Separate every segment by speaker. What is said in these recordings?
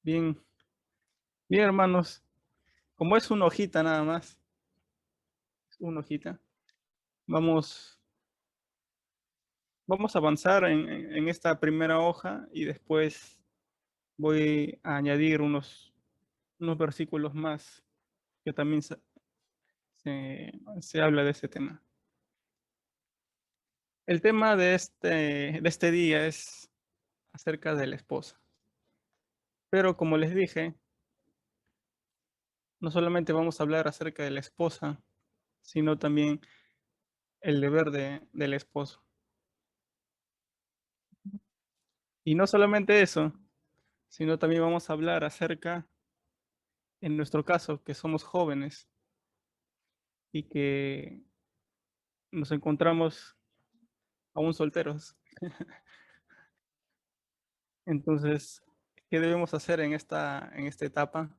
Speaker 1: Bien, bien, hermanos. Como es una hojita nada más, es una hojita, vamos, vamos a avanzar en esta primera hoja y después voy a añadir unos versículos más que también se habla de ese tema. El tema de este día es acerca de la esposa. Pero como les dije, no solamente vamos a hablar acerca de la esposa, sino también el deber del esposo. Y no solamente eso, sino también vamos a hablar acerca, en nuestro caso, que somos jóvenes y que nos encontramos aún solteros. Entonces, ¿qué debemos hacer en esta etapa?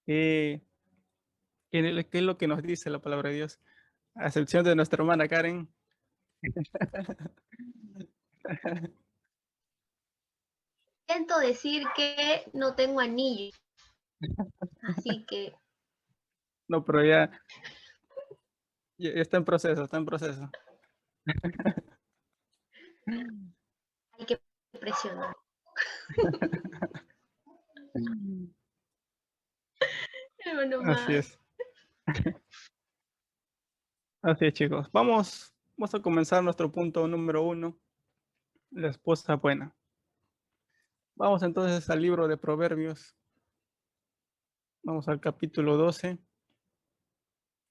Speaker 1: ¿Qué, qué es lo que nos dice la palabra de Dios? A excepción de nuestra hermana Karen.
Speaker 2: Siento decir que no tengo anillo, así que
Speaker 1: No, pero ya está en proceso, está en proceso.
Speaker 2: hay que presionar. Bueno,
Speaker 1: Así
Speaker 2: más.
Speaker 1: es, así es, chicos. Vamos a comenzar nuestro punto número 1, la esposa buena. Vamos entonces al libro de Proverbios. Vamos al capítulo 12,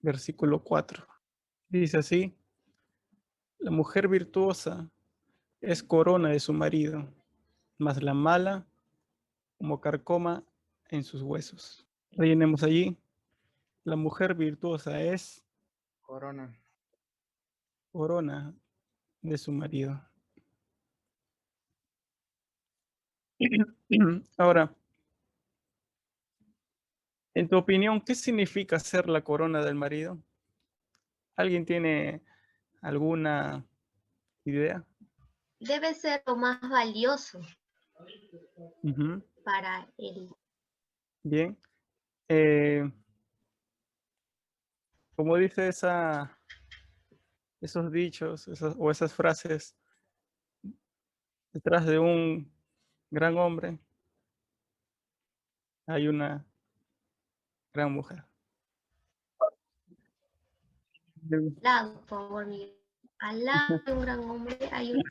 Speaker 1: versículo 4. Dice así: la mujer virtuosa es corona de su marido, mas la mala como carcoma en sus huesos. Rellenemos allí. La mujer virtuosa es
Speaker 3: Corona.
Speaker 1: corona de su marido. Ahora, en tu opinión, ¿qué significa ser la corona del marido? ¿Alguien tiene alguna idea?
Speaker 2: Debe ser lo más valioso
Speaker 1: Ujú.
Speaker 2: para él.
Speaker 1: Bien. Eh, como dice esos dichos o esas frases, detrás de un gran hombre hay una gran mujer.
Speaker 2: Al lado, por favor, Miguel. Al lado de un gran hombre hay una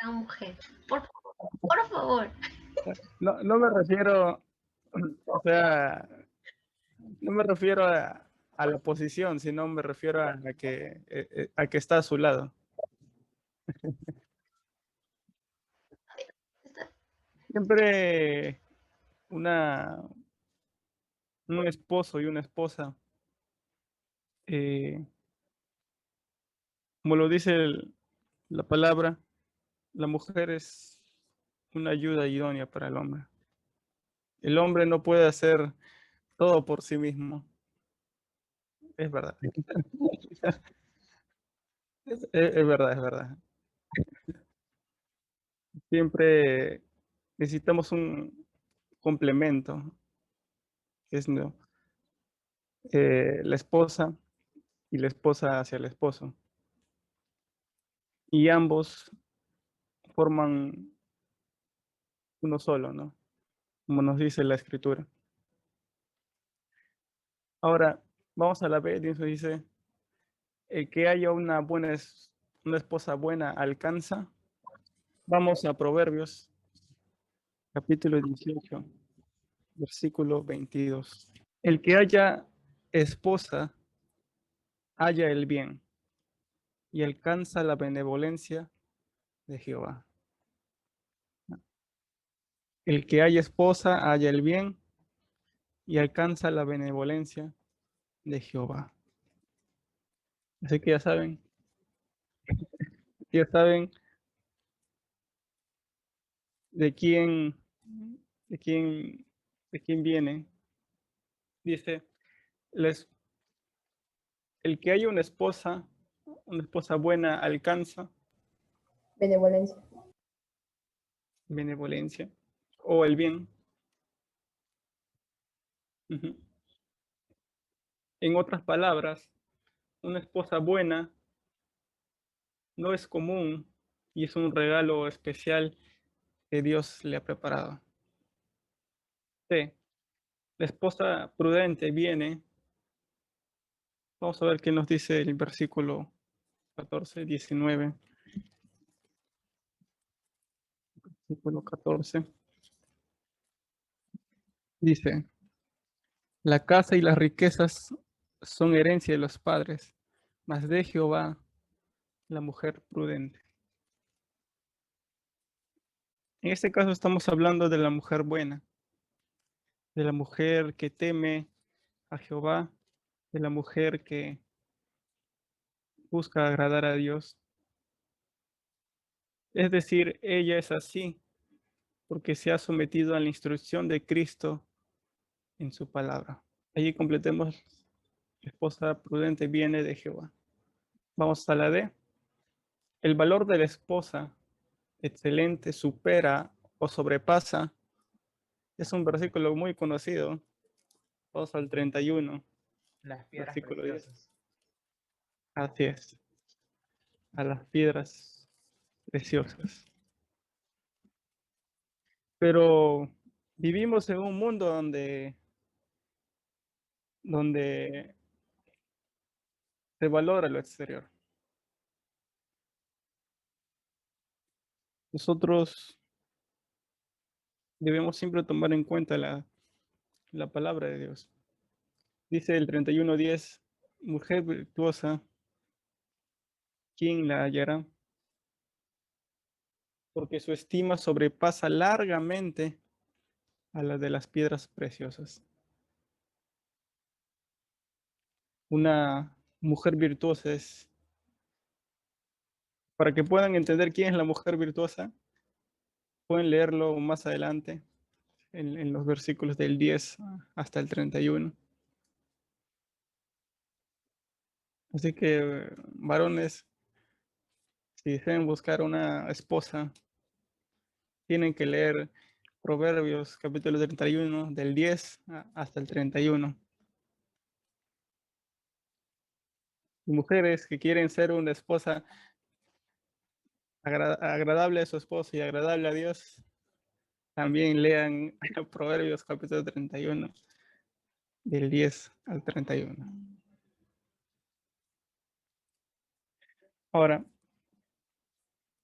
Speaker 2: gran mujer. Por favor.
Speaker 1: No, no me refiero, o sea, no me refiero a la posición, sino me refiero a que está a su lado. Siempre una, un esposo y una esposa, eh, como lo dice la palabra, la mujer es una ayuda idónea para el hombre. El hombre no puede hacer todo por sí mismo, es verdad. Es verdad, es verdad. Siempre necesitamos un complemento, que es ¿no? La esposa y la esposa hacia el esposo. Y ambos forman uno solo, ¿no? Como nos dice la escritura. Ahora, vamos a la B, Dios dice, el que haya una esposa buena alcanza. Vamos a Proverbios, capítulo 18, versículo 22. El que haya esposa, halla el bien y alcanza la benevolencia de Jehová. El que haya esposa, halla el bien y alcanza la benevolencia de Jehová. Así que ya saben de quién, de quién, de quién viene. Dice, les, el que haya una esposa buena, alcanza
Speaker 4: Benevolencia.
Speaker 1: benevolencia. o el bien. Ujú. En otras palabras, una esposa buena no es común y es un regalo especial que Dios le ha preparado. C. La esposa prudente viene. Vamos a ver qué nos dice el versículo 14, 19. Versículo 14. Dice, la casa y las riquezas son herencia de los padres, mas de Jehová la mujer prudente. En este caso estamos hablando de la mujer buena, de la mujer que teme a Jehová, de la mujer que busca agradar a Dios. Es decir, ella es así porque se ha sometido a la instrucción de Cristo en su palabra. Allí completemos, esposa prudente viene de Jehová. Vamos a la D. El valor de la esposa excelente supera o sobrepasa. Es un versículo muy conocido. Vamos al 31,
Speaker 3: Las piedras
Speaker 1: versículo 10.
Speaker 3: preciosas.
Speaker 1: Así es, a las piedras preciosas. Pero vivimos en un mundo donde se valora lo exterior. Nosotros debemos siempre tomar en cuenta la palabra de Dios. Dice el 31:10, mujer virtuosa, ¿quién la hallará? Porque su estima sobrepasa largamente a la de las piedras preciosas. Una mujer virtuosa es, para que puedan entender quién es la mujer virtuosa, pueden leerlo más adelante en los versículos del 10 hasta el 31. Así que, varones, si desean buscar una esposa, tienen que leer Proverbios capítulo 31, del 10 hasta el 31. Y mujeres que quieren ser una esposa agradable a su esposo y agradable a Dios, también lean Proverbios capítulo 31, del 10 al 31. Ahora,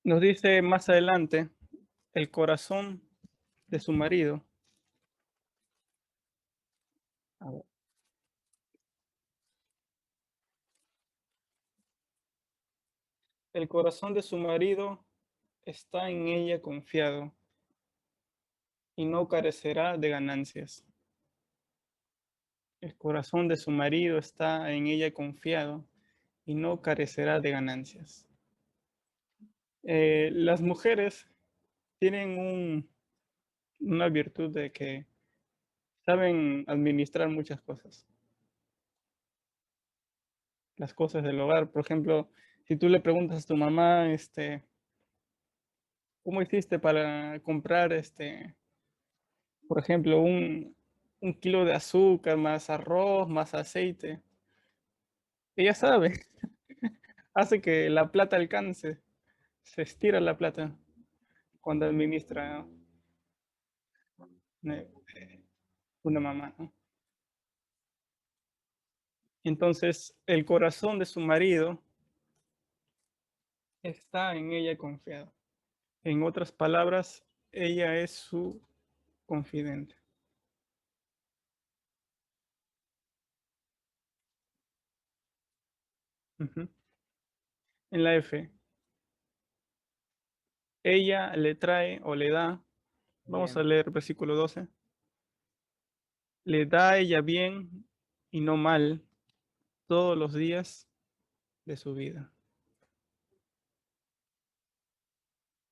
Speaker 1: nos dice más adelante, el corazón de su marido. A ver. El corazón de su marido está en ella confiado y no carecerá de ganancias. El corazón de su marido está en ella confiado y no carecerá de ganancias. Las mujeres tienen una virtud de que saben administrar muchas cosas. Las cosas del hogar, por ejemplo, si tú le preguntas a tu mamá, ¿cómo hiciste para comprar, por ejemplo, un kilo de azúcar, más arroz, más aceite? Ella sabe, hace que la plata alcance, se estira la plata cuando administra una mamá, ¿no? Entonces, el corazón de su marido está en ella confiado. En otras palabras, ella es su confidente. Ujú. En la F, ella le trae o le da, vamos a
Speaker 3: Bien.
Speaker 1: leer versículo 12, le da a ella bien y no mal todos los días de su vida.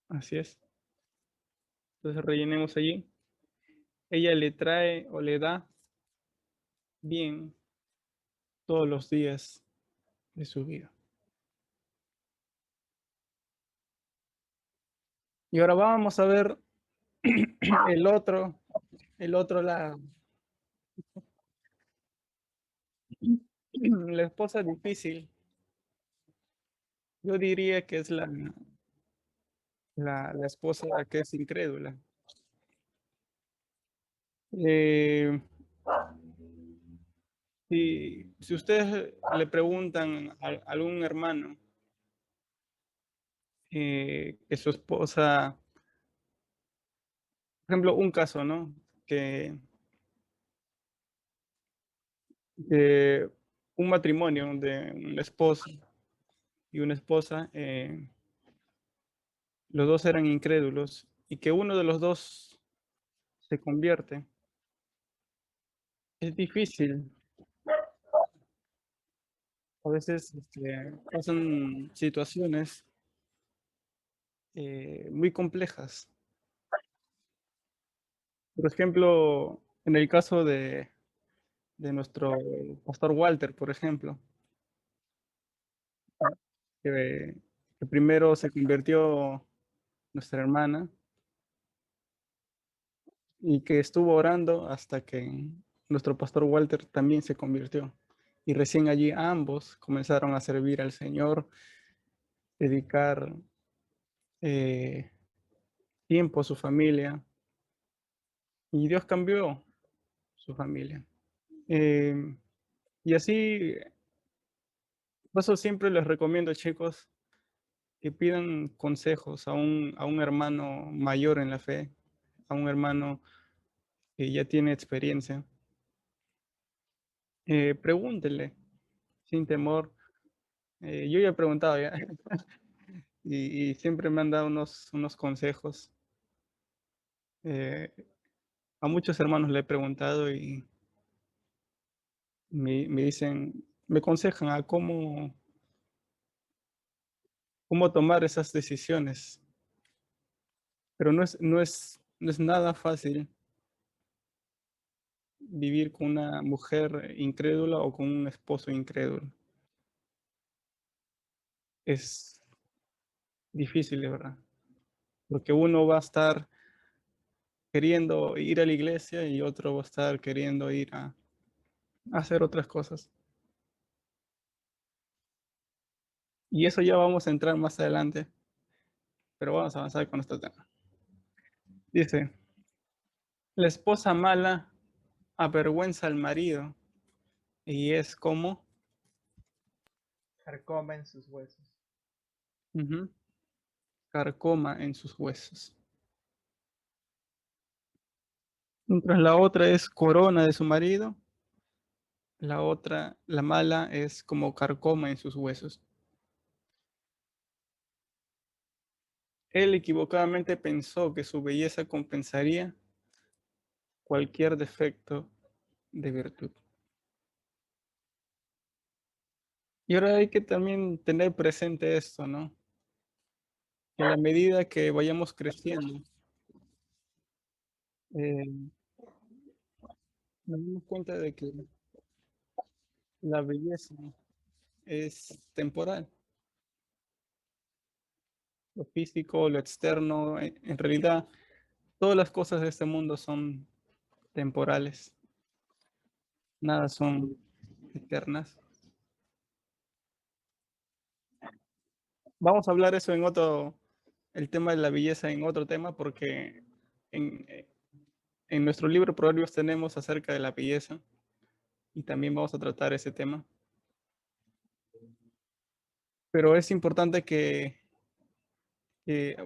Speaker 1: Así es. Entonces rellenemos allí. Ella le trae o le da bien todos los días de su vida. Y ahora vamos a ver El otro la esposa difícil, yo diría que es la esposa que es incrédula. Eh, si ustedes le preguntan a algún hermano que su esposa, por ejemplo, un caso, ¿no? Que, que un matrimonio de un esposo y una esposa, los dos eran incrédulos y que uno de los dos se convierte. Es difícil. A veces pasan situaciones muy complejas. Por ejemplo, en el caso de nuestro pastor Walter, por ejemplo, que, que primero se convirtió nuestra hermana y que estuvo orando hasta que nuestro pastor Walter también se convirtió. Y recién allí ambos comenzaron a servir al Señor, dedicar eh, tiempo a su familia, y Dios cambió su familia. Eh, y así, por eso siempre les recomiendo, chicos, que pidan consejos a un hermano mayor en la fe, a un hermano que ya tiene experiencia. Pregúntenle sin temor. Yo ya he preguntado ya y siempre me han dado unos consejos. Eh, a muchos hermanos le he preguntado y me dicen, me aconsejan a cómo tomar esas decisiones. Pero no es nada fácil vivir con una mujer incrédula o con un esposo incrédulo. Es difícil, de verdad, porque uno va a estar queriendo ir a la iglesia y otro va a estar queriendo ir a hacer otras cosas. Y eso ya vamos a entrar más adelante, pero vamos a avanzar con este tema. Dice, la esposa mala avergüenza al marido y es como
Speaker 3: Carcoma en sus huesos.
Speaker 1: carcoma en sus huesos. Mientras la otra es corona de su marido, la otra, la mala, es como carcoma en sus huesos. Él equivocadamente pensó que su belleza compensaría cualquier defecto de virtud. Y ahora hay que también tener presente esto, ¿no? Que a la medida que vayamos creciendo, nos damos cuenta de que la belleza es temporal. Lo físico, lo externo, en realidad, todas las cosas de este mundo son temporales. Nada son eternas. Vamos a hablar eso en otro, el tema de la belleza en otro tema, porque en, en nuestro libro Proverbios tenemos acerca de la belleza y también vamos a tratar ese tema. Pero es importante que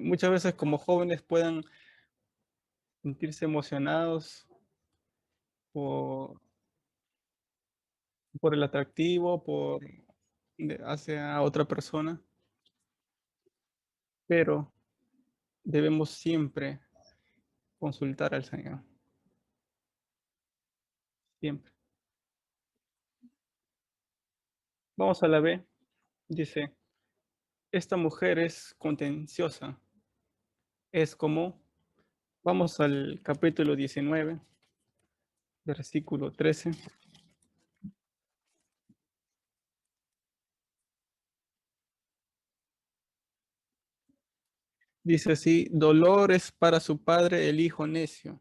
Speaker 1: muchas veces como jóvenes puedan sentirse emocionados por, por el atractivo, hacia otra persona, pero debemos siempre consultar al Señor, siempre. Vamos a la B, dice, esta mujer es contenciosa, es como, vamos al capítulo 19, versículo 13. Dice así, dolor es para su padre el hijo necio,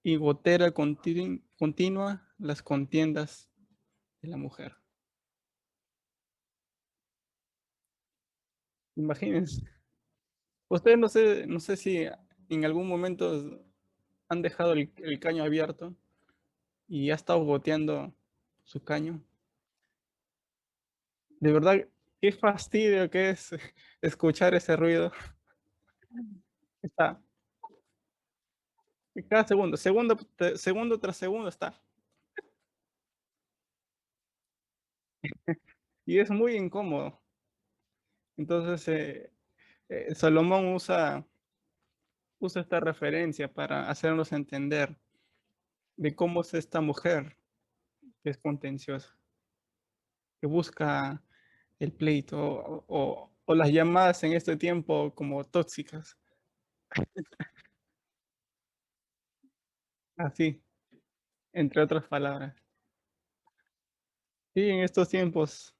Speaker 1: y gotera continua las contiendas de la mujer. Imagínense. Ustedes no sé si en algún momento han dejado el caño abierto y ha estado goteando su caño. De verdad, qué fastidio que es escuchar ese ruido. Está cada segundo tras segundo está. Y es muy incómodo. Entonces, Salomón usa esta referencia para hacernos entender de cómo es esta mujer que es contenciosa, que busca el pleito o las llamadas en este tiempo como tóxicas. Así, entre otras palabras. Y en estos tiempos,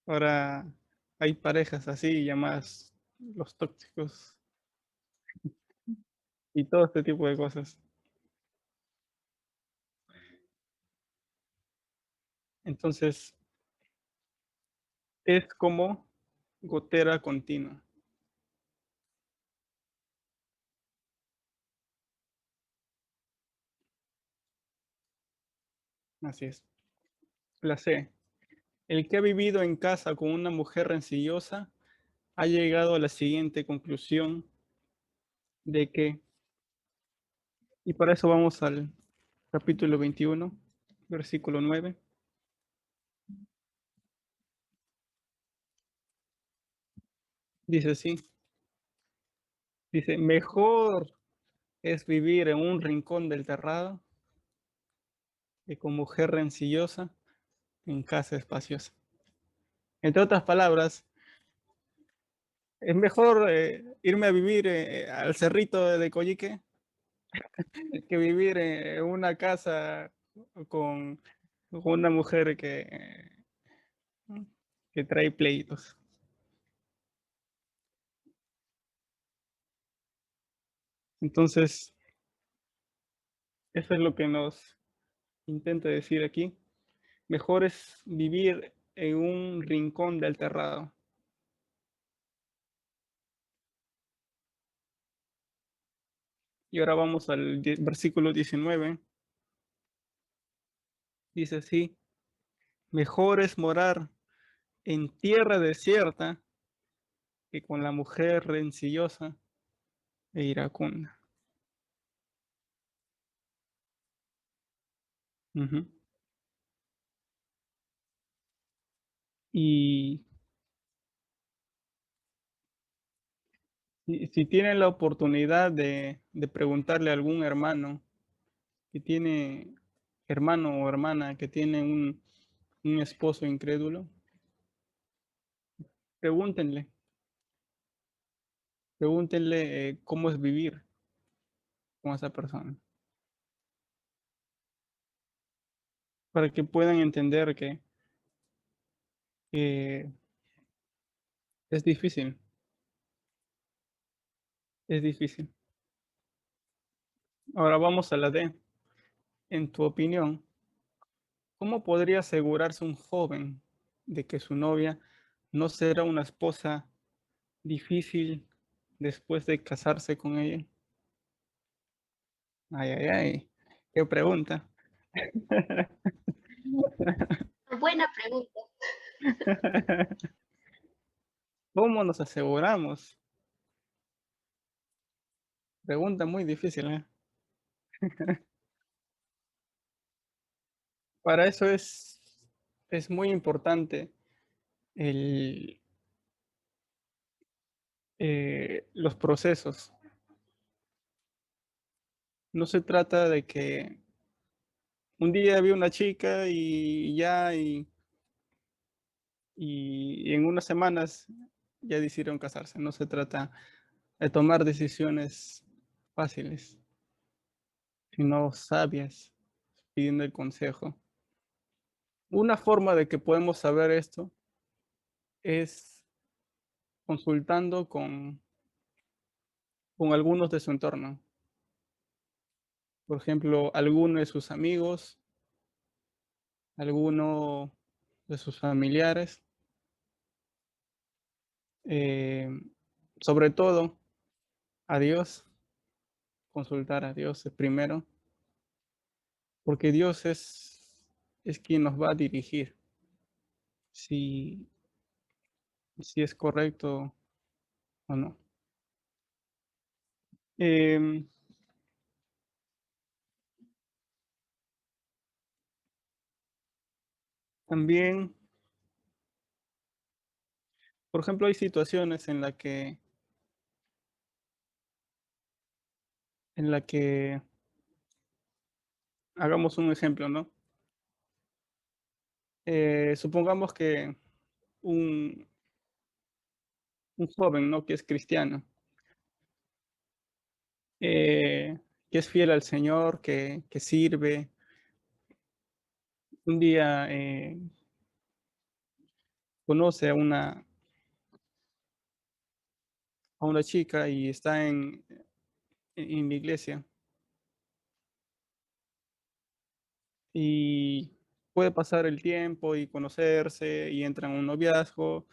Speaker 1: ahora hay parejas así llamadas los tóxicos y todo este tipo de cosas. Entonces, es como gotera continua. Así es. La C. El que ha vivido en casa con una mujer rencillosa ha llegado a la siguiente conclusión de que, y para eso vamos al capítulo 21, versículo 9. Dice así, dice, mejor es vivir en un rincón del terrado que con mujer rencillosa en casa espaciosa. Entre otras palabras, es mejor irme a vivir al cerrito de Coyique que vivir en una casa con, con una mujer que trae pleitos. Entonces, eso es lo que nos intenta decir aquí. Mejor es vivir en un rincón del terrado. Y ahora vamos al versículo 19. Dice así, mejor es morar en tierra desierta que con la mujer rencillosa e iracunda. Ujú. Y si tienen la oportunidad de preguntarle a algún hermano que tiene, hermano o hermana que tiene un esposo incrédulo, pregúntenle, pregúntenle cómo es vivir con esa persona, para que puedan entender que es difícil, es difícil. Ahora vamos a la D. En tu opinión, ¿cómo podría asegurarse un joven de que su novia no será una esposa difícil después de casarse con ella? Ay, ay, ay, qué pregunta.
Speaker 2: Buena pregunta.
Speaker 1: ¿Cómo nos aseguramos? Pregunta muy difícil, ¿eh? Para eso es muy importante el, los procesos. No se trata de que un día vi una chica y en unas semanas ya decidieron casarse. No se trata de tomar decisiones fáciles, sino sabias, pidiendo el consejo. Una forma de que podemos saber esto es consultando con algunos de su entorno. Por ejemplo, alguno de sus amigos, alguno de sus familiares. Eh, sobre todo, a Dios, consultar a Dios primero, porque Dios es quien nos va a dirigir si, si es correcto o no. Em, también, por ejemplo, hay situaciones en la que hagamos un ejemplo, ¿no? Supongamos que un, un joven, ¿no? Que es cristiano, que es fiel al Señor, que sirve. Un día conoce a una chica y está en la iglesia y puede pasar el tiempo y conocerse y entran a un noviazgo,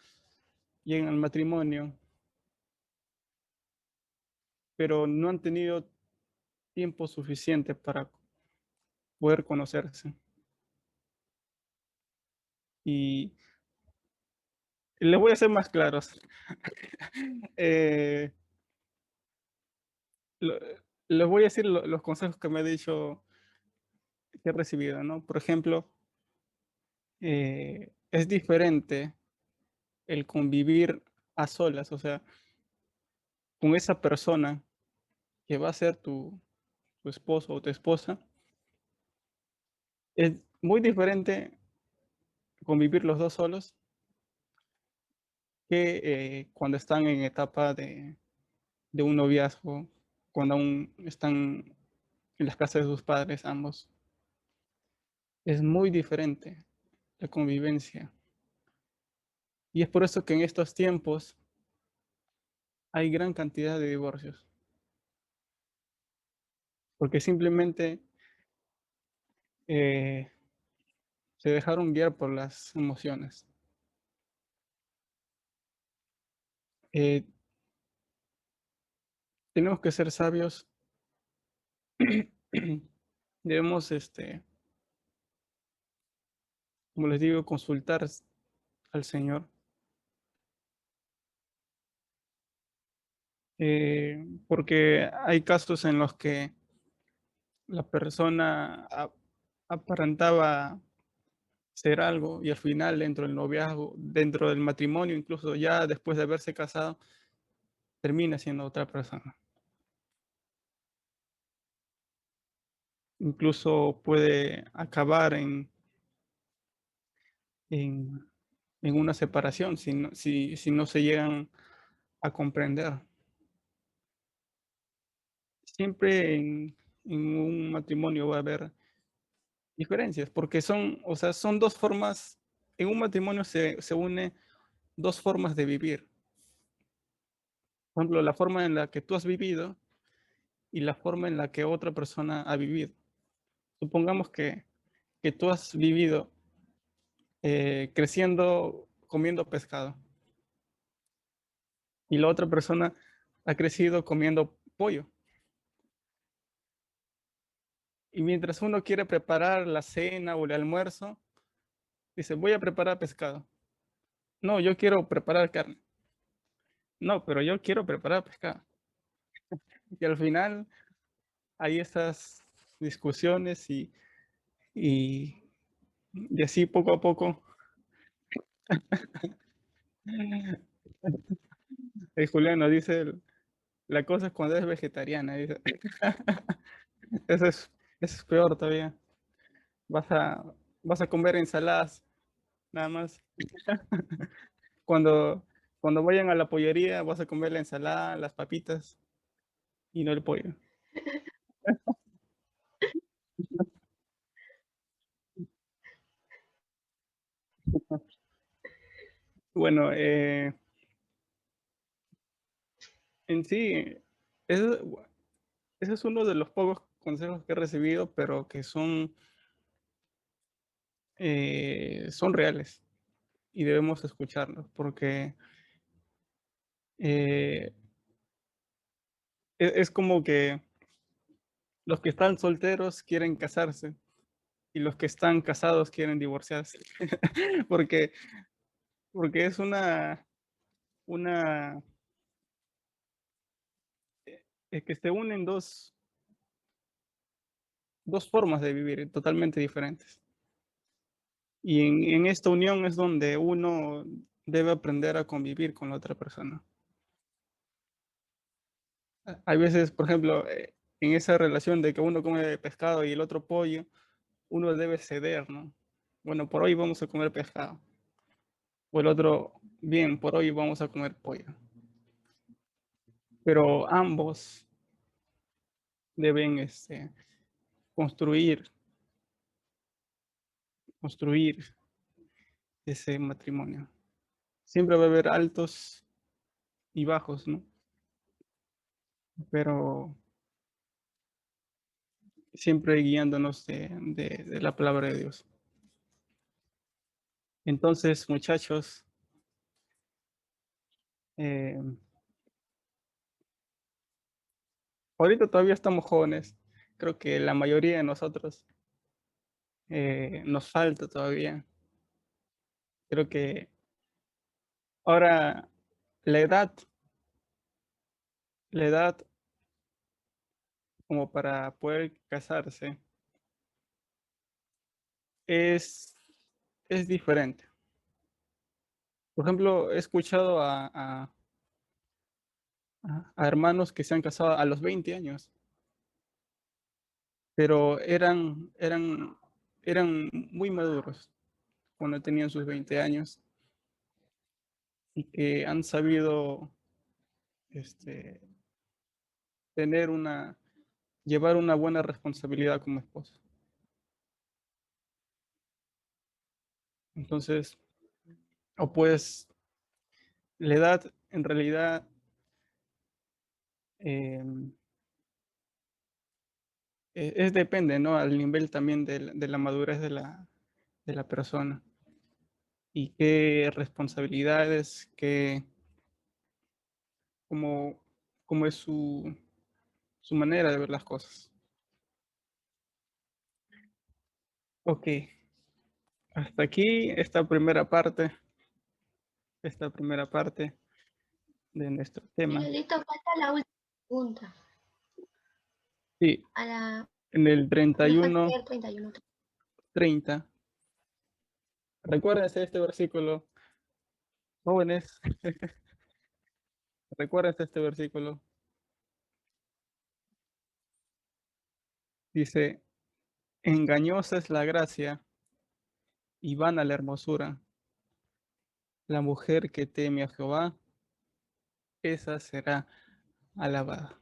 Speaker 1: llegan al matrimonio, pero no han tenido tiempo suficiente para poder conocerse. Y les voy a ser más claros. Eh, lo- les voy a decir los consejos que me he dicho, que he recibido, ¿no? Por ejemplo, es diferente el convivir a solas, o sea, con esa persona que va a ser tu esposo o tu esposa, es muy diferente convivir los dos solos que cuando están en etapa de un noviazgo, cuando aún están en las casas de sus padres ambos. Es muy diferente la convivencia. Y es por eso que en estos tiempos hay gran cantidad de divorcios, porque simplemente eh, se dejaron guiar por las emociones. Eh, tenemos que ser sabios, debemos, como les digo, consultar al Señor, porque hay casos en los que la persona aparentaba ser algo y al final dentro del noviazgo, dentro del matrimonio, incluso ya después de haberse casado, termina siendo otra persona. Incluso puede acabar en, en una separación si no se llegan a comprender. Siempre en un matrimonio va a haber diferencias, porque son, o sea, son dos formas, en un matrimonio se une dos formas de vivir. Por ejemplo, la forma en la que tú has vivido y la forma en la que otra persona ha vivido. Supongamos que tú has vivido creciendo comiendo pescado y la otra persona ha crecido comiendo pollo. Y mientras uno quiere preparar la cena o el almuerzo, dice, voy a preparar pescado. No, yo quiero preparar carne. No, pero yo quiero preparar pescado. Y al final hay esas discusiones y, y así poco a poco. El Juliano dice, la cosa es cuando es vegetariana. Dice. Eso eso es peor todavía. Vas a, vas a comer ensaladas, nada más. Cuando, cuando vayan a la pollería, vas a comer la ensalada, las papitas y no el pollo. Bueno, en sí, eso, ese es uno de los pocos consejos que he recibido, pero que son reales y debemos escucharlos porque eh, es como que los que están solteros quieren casarse y los que están casados quieren divorciarse, porque, porque es una que se unen dos formas de vivir totalmente diferentes. Y en esta unión es donde uno debe aprender a convivir con la otra persona. Hay veces, por ejemplo, en esa relación de que uno come pescado y el otro pollo, uno debe ceder, ¿no? Bueno, por hoy vamos a comer pescado. O el otro, bien, por hoy vamos a comer pollo. Pero ambos deben construir, construir ese matrimonio. Siempre va a haber altos y bajos, ¿no? Pero siempre guiándonos de la palabra de Dios. Entonces, muchachos, eh, ahorita todavía estamos jóvenes. Creo que la mayoría de nosotros nos falta todavía. Creo que ahora la edad, la edad como para poder casarse es, es diferente. Por ejemplo, he escuchado a hermanos que se han casado a los 20 años, pero eran muy maduros cuando tenían sus 20 años y que han sabido este, tener llevar una buena responsabilidad como esposo. Entonces, o pues la edad en realidad eh, depende, ¿no? Al nivel también de la madurez de la persona y qué responsabilidades, cómo, cómo es su manera de ver las cosas. Ok, hasta aquí esta primera parte de nuestro tema.
Speaker 2: Listo, falta la última pregunta.
Speaker 1: Sí,
Speaker 2: A la,
Speaker 1: en el
Speaker 2: nos falta
Speaker 1: 31,
Speaker 2: leer 31.
Speaker 1: 30. Recuérdense este versículo, jóvenes, recuérdense este versículo. Dice, engañosa es la gracia y vana la hermosura. La mujer que teme a Jehová, esa será alabada.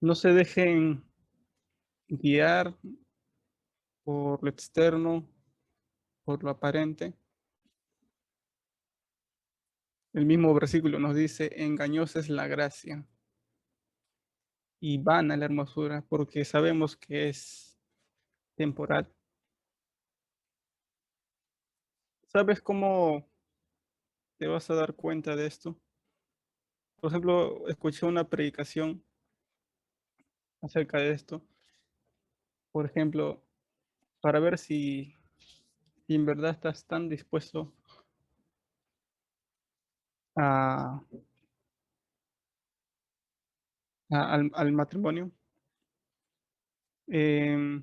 Speaker 1: No se dejen guiar por lo externo, por lo aparente. El mismo versículo nos dice, engañosa es la gracia y vana la hermosura, porque sabemos que es temporal. ¿Sabes cómo te vas a dar cuenta de esto? Por ejemplo, escuché una predicación acerca de esto. Por ejemplo, para ver si en verdad estás tan dispuesto a, al matrimonio. Em,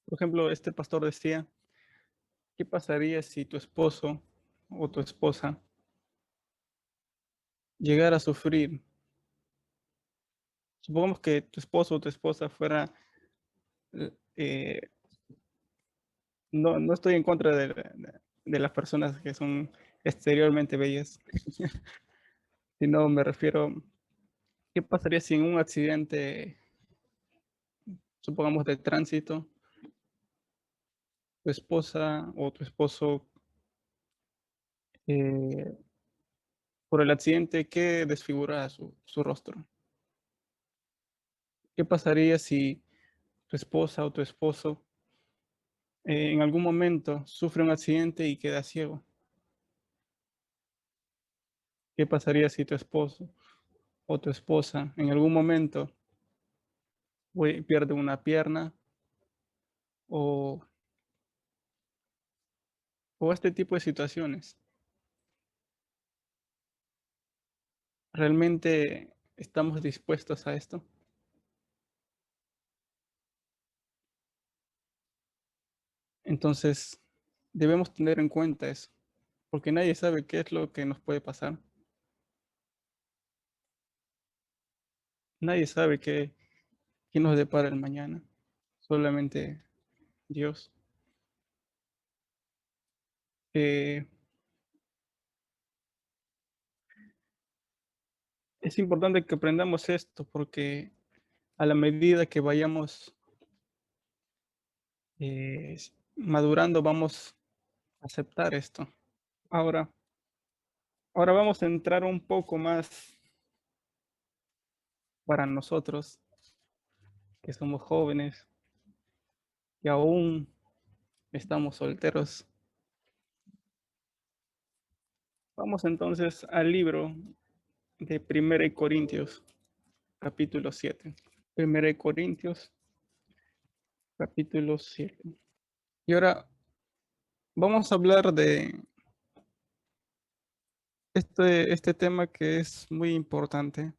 Speaker 1: por ejemplo, este pastor decía, ¿qué pasaría si tu esposo o tu esposa llegara a sufrir? Supongamos que tu esposo o tu esposa fuera, eh, no estoy en contra de las personas que son exteriormente bellas, sino me refiero, ¿qué pasaría si en un accidente, supongamos de tránsito, tu esposa o tu esposo eh, por el accidente que desfigura su rostro. ¿Qué pasaría si tu esposa o tu esposo en algún momento sufre un accidente y queda ciego? ¿Qué pasaría si tu esposo o tu esposa en algún momento pierde una pierna o, o este tipo de situaciones? ¿Realmente estamos dispuestos a esto? Entonces, debemos tener en cuenta eso, porque nadie sabe qué es lo que nos puede pasar. Nadie sabe qué nos depara el mañana, solamente Dios. Eh, es importante que aprendamos esto porque a la medida que vayamos eh, madurando, vamos a aceptar esto. Ahora, ahora vamos a entrar un poco más para nosotros, que somos jóvenes, que aún estamos solteros. Vamos entonces al libro de 1 Corintios, capítulo 7. 1 Corintios, capítulo 7. Y ahora vamos a hablar de este tema que es muy importante.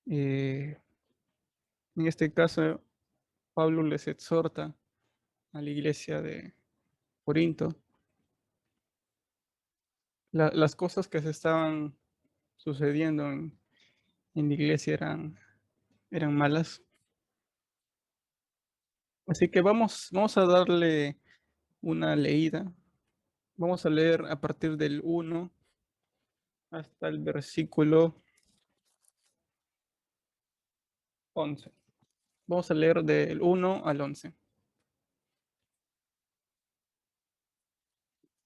Speaker 1: En este caso, Pablo les exhorta a la iglesia de Corinto. Las cosas que se estaban sucediendo en la iglesia eran malas. Así que vamos a darle una leída. Vamos a leer a partir del 1 hasta el versículo 11. Vamos a leer del 1 al 11.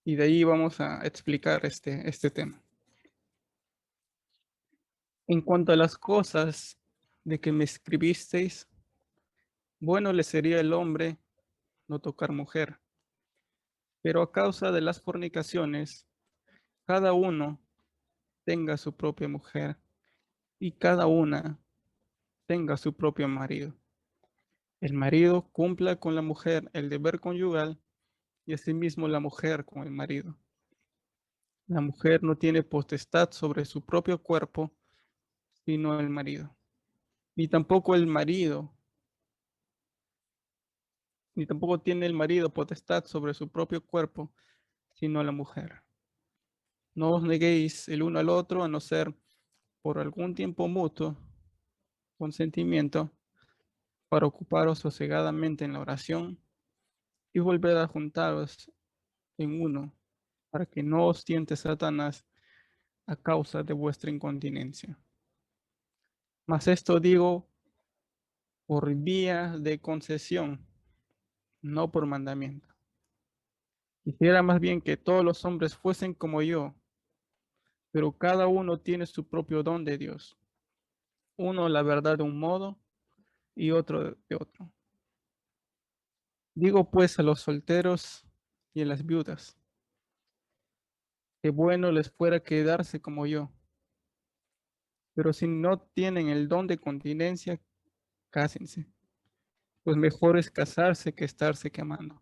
Speaker 1: Y de ahí vamos a explicar este tema. En cuanto a las cosas de que me escribisteis, bueno le sería el hombre no tocar mujer, pero a causa de las fornicaciones, cada uno tenga su propia mujer y cada una tenga su propio marido. El marido cumpla con la mujer el deber conyugal y asimismo la mujer con el marido. La mujer no tiene potestad sobre su propio cuerpo, sino el marido. Ni tampoco el marido, ni tampoco tiene el marido potestad sobre su propio cuerpo, sino la mujer. No os neguéis el uno al otro, a no ser por algún tiempo mutuo, consentimiento, para ocuparos sosegadamente en la oración y volver a juntaros en uno, para que no os tiente Satanás a causa de vuestra incontinencia. Mas esto digo por vía de concesión, no por mandamiento. Quisiera más bien que todos los hombres fuesen como yo, pero cada uno tiene su propio don de Dios. Uno la verdad de un modo y otro de otro. Digo pues a los solteros y a las viudas, que bueno les fuera quedarse como yo, pero si no tienen el don de continencia, cásense, pues mejor es casarse que estarse quemando.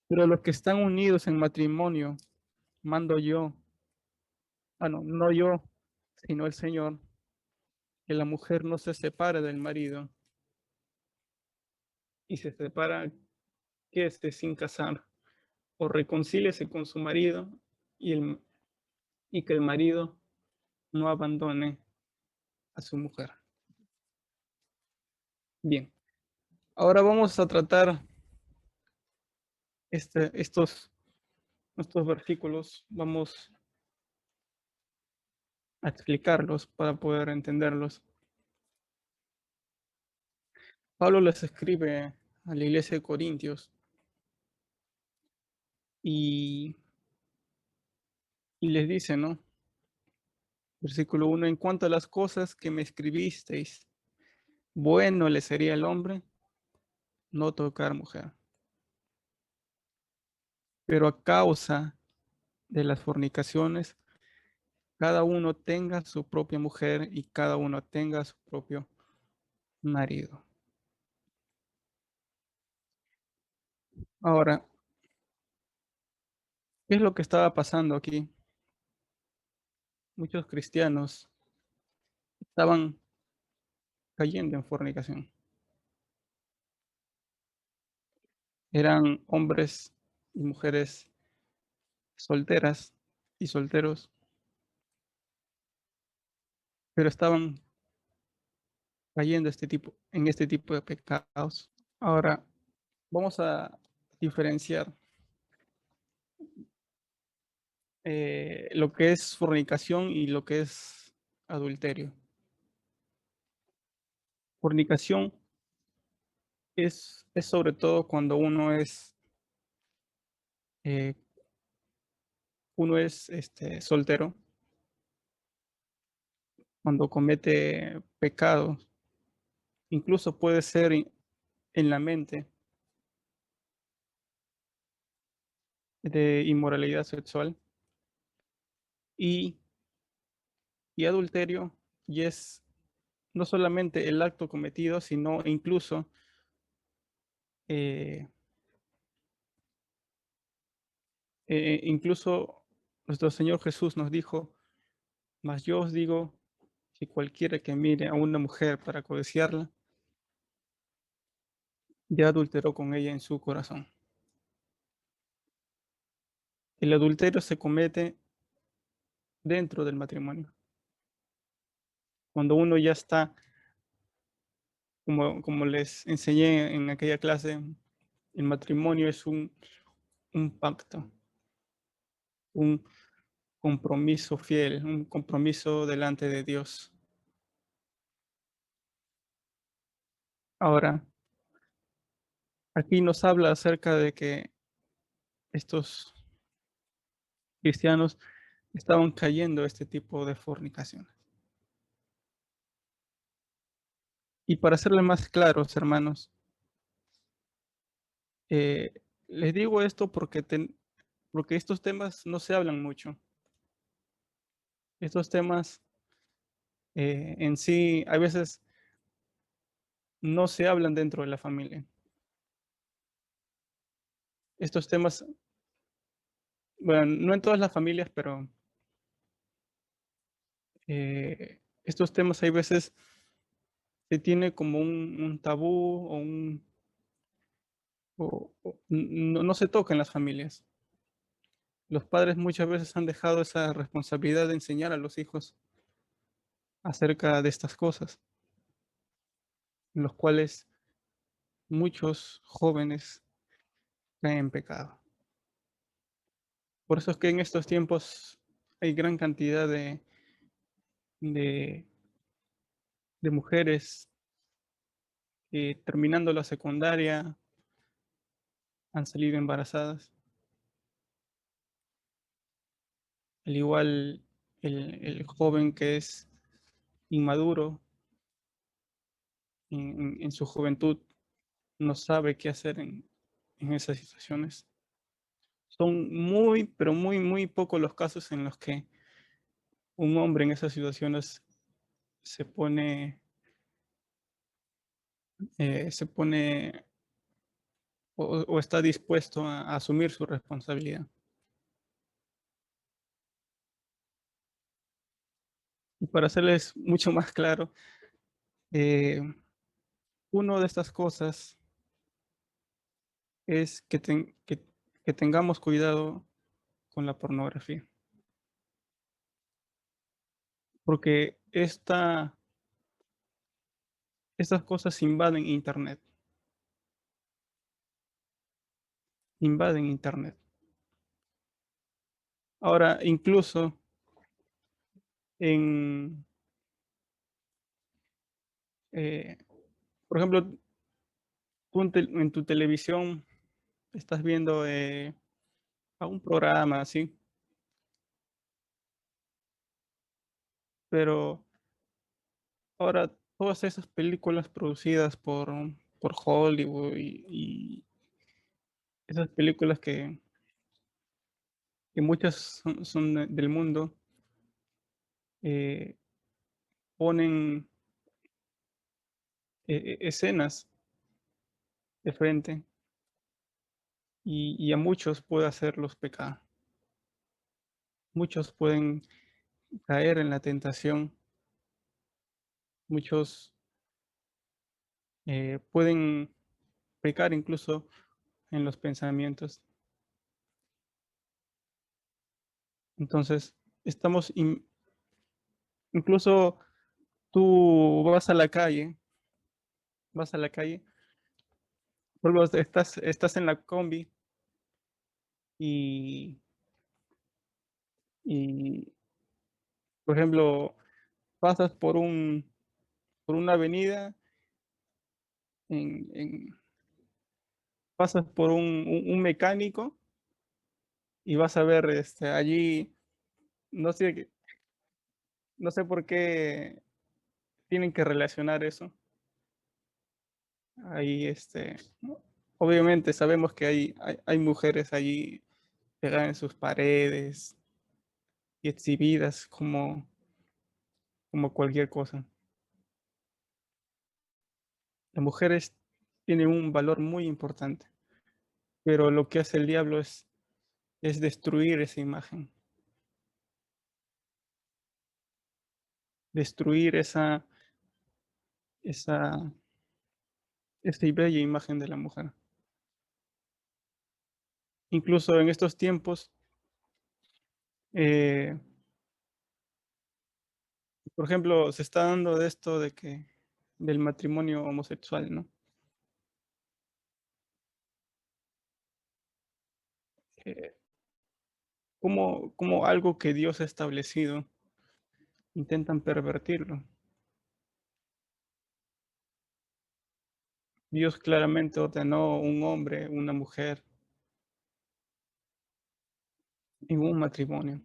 Speaker 1: Pero los que están unidos en matrimonio, mando yo, no, no yo, sino el Señor, que la mujer no se separe del marido y se separa que esté sin casar, o reconcíliese con su marido y que el marido no abandone a su mujer. Bien, ahora vamos a tratar estos versículos, vamos a explicarlos para poder entenderlos. Pablo les escribe a la iglesia de Corintios y Y les dice, ¿no? Versículo 1, en cuanto a las cosas que me escribisteis, bueno le sería al hombre no tocar mujer. Pero a causa de las fornicaciones, cada uno tenga su propia mujer y cada uno tenga su propio marido. Ahora, ¿qué es lo que estaba pasando aquí? Muchos cristianos estaban cayendo en fornicación. Eran hombres y mujeres solteras y solteros, pero estaban cayendo en este tipo de pecados. Ahora, vamos a diferenciar lo que es fornicación y lo que es adulterio. Fornicación es sobre todo cuando eh, uno es soltero, cuando comete pecados, incluso puede ser en la mente de inmoralidad sexual y, y adulterio, y es no solamente el acto cometido, sino incluso eh, incluso nuestro Señor Jesús nos dijo, mas yo os digo que cualquiera que mire a una mujer para codiciarla, ya adulteró con ella en su corazón. El adulterio se comete dentro del matrimonio. Cuando uno ya está, como les enseñé en aquella clase, el matrimonio es un pacto, un compromiso fiel, un compromiso delante de Dios. Ahora, aquí nos habla acerca de que estos cristianos estaban cayendo a este tipo de fornicaciones. Y para serle más claros, hermanos, eh, les digo esto porque estos temas no se hablan mucho. Estos temas en sí a veces no se hablan dentro de la familia. Estos temas, bueno, no en todas las familias, pero estos temas hay veces se tiene como un tabú o no se toca en las familias. Los padres muchas veces han dejado esa responsabilidad de enseñar a los hijos acerca de estas cosas, en los cuales muchos jóvenes caen en pecado. Por eso es que en estos tiempos hay gran cantidad de, de mujeres que terminando la secundaria han salido embarazadas. Al igual el joven que es inmaduro en su juventud no sabe qué hacer en esas situaciones. Son muy, pero muy, muy pocos los casos en los que un hombre en esas situaciones se pone, se pone o está dispuesto a asumir su responsabilidad. Y para hacerles mucho más claro, eh, una de estas cosas es que tengamos cuidado con la pornografía, porque estas cosas invaden Internet, invaden Internet. Ahora, incluso en, eh, por ejemplo, tú en tu televisión estás viendo a un programa así pero ahora todas esas películas producidas por Hollywood y esas películas que muchas son del mundo, eh, ponen escenas de frente y a muchos puede hacerlos pecar. Muchos pueden caer en la tentación, muchos pueden pecar incluso en los pensamientos. Entonces, estamos, incluso tú vas a la calle, vuelvo, estás en la combi y, y, por ejemplo, pasas por una avenida, en pasas por un mecánico y vas a ver allí, no sé, no sé por qué tienen que relacionar eso. Ahí, obviamente sabemos que hay mujeres allí pegadas en sus paredes y exhibidas como cualquier cosa. Las mujeres tienen un valor muy importante, pero lo que hace el diablo es destruir esa imagen, destruir esa, esa bella imagen de la mujer. Incluso en estos tiempos, eh, por ejemplo, se está dando de esto de que del matrimonio homosexual, ¿no? Eh, como algo que Dios ha establecido, intentan pervertirlo. Dios claramente ordenó un hombre, una mujer en un matrimonio.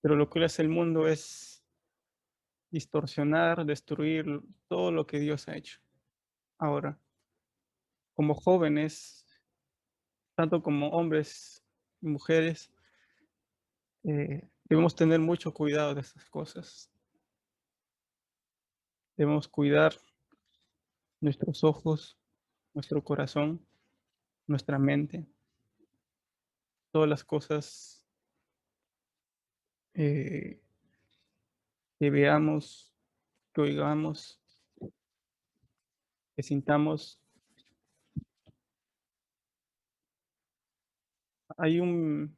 Speaker 1: Pero lo que hace el mundo es distorsionar, destruir todo lo que Dios ha hecho. Ahora, como jóvenes, tanto como hombres y mujeres, debemos tener mucho cuidado de esas cosas. Debemos cuidar nuestros ojos, nuestro corazón, nuestra mente, todas las cosas eh, que veamos, que oigamos, que sintamos. Hay un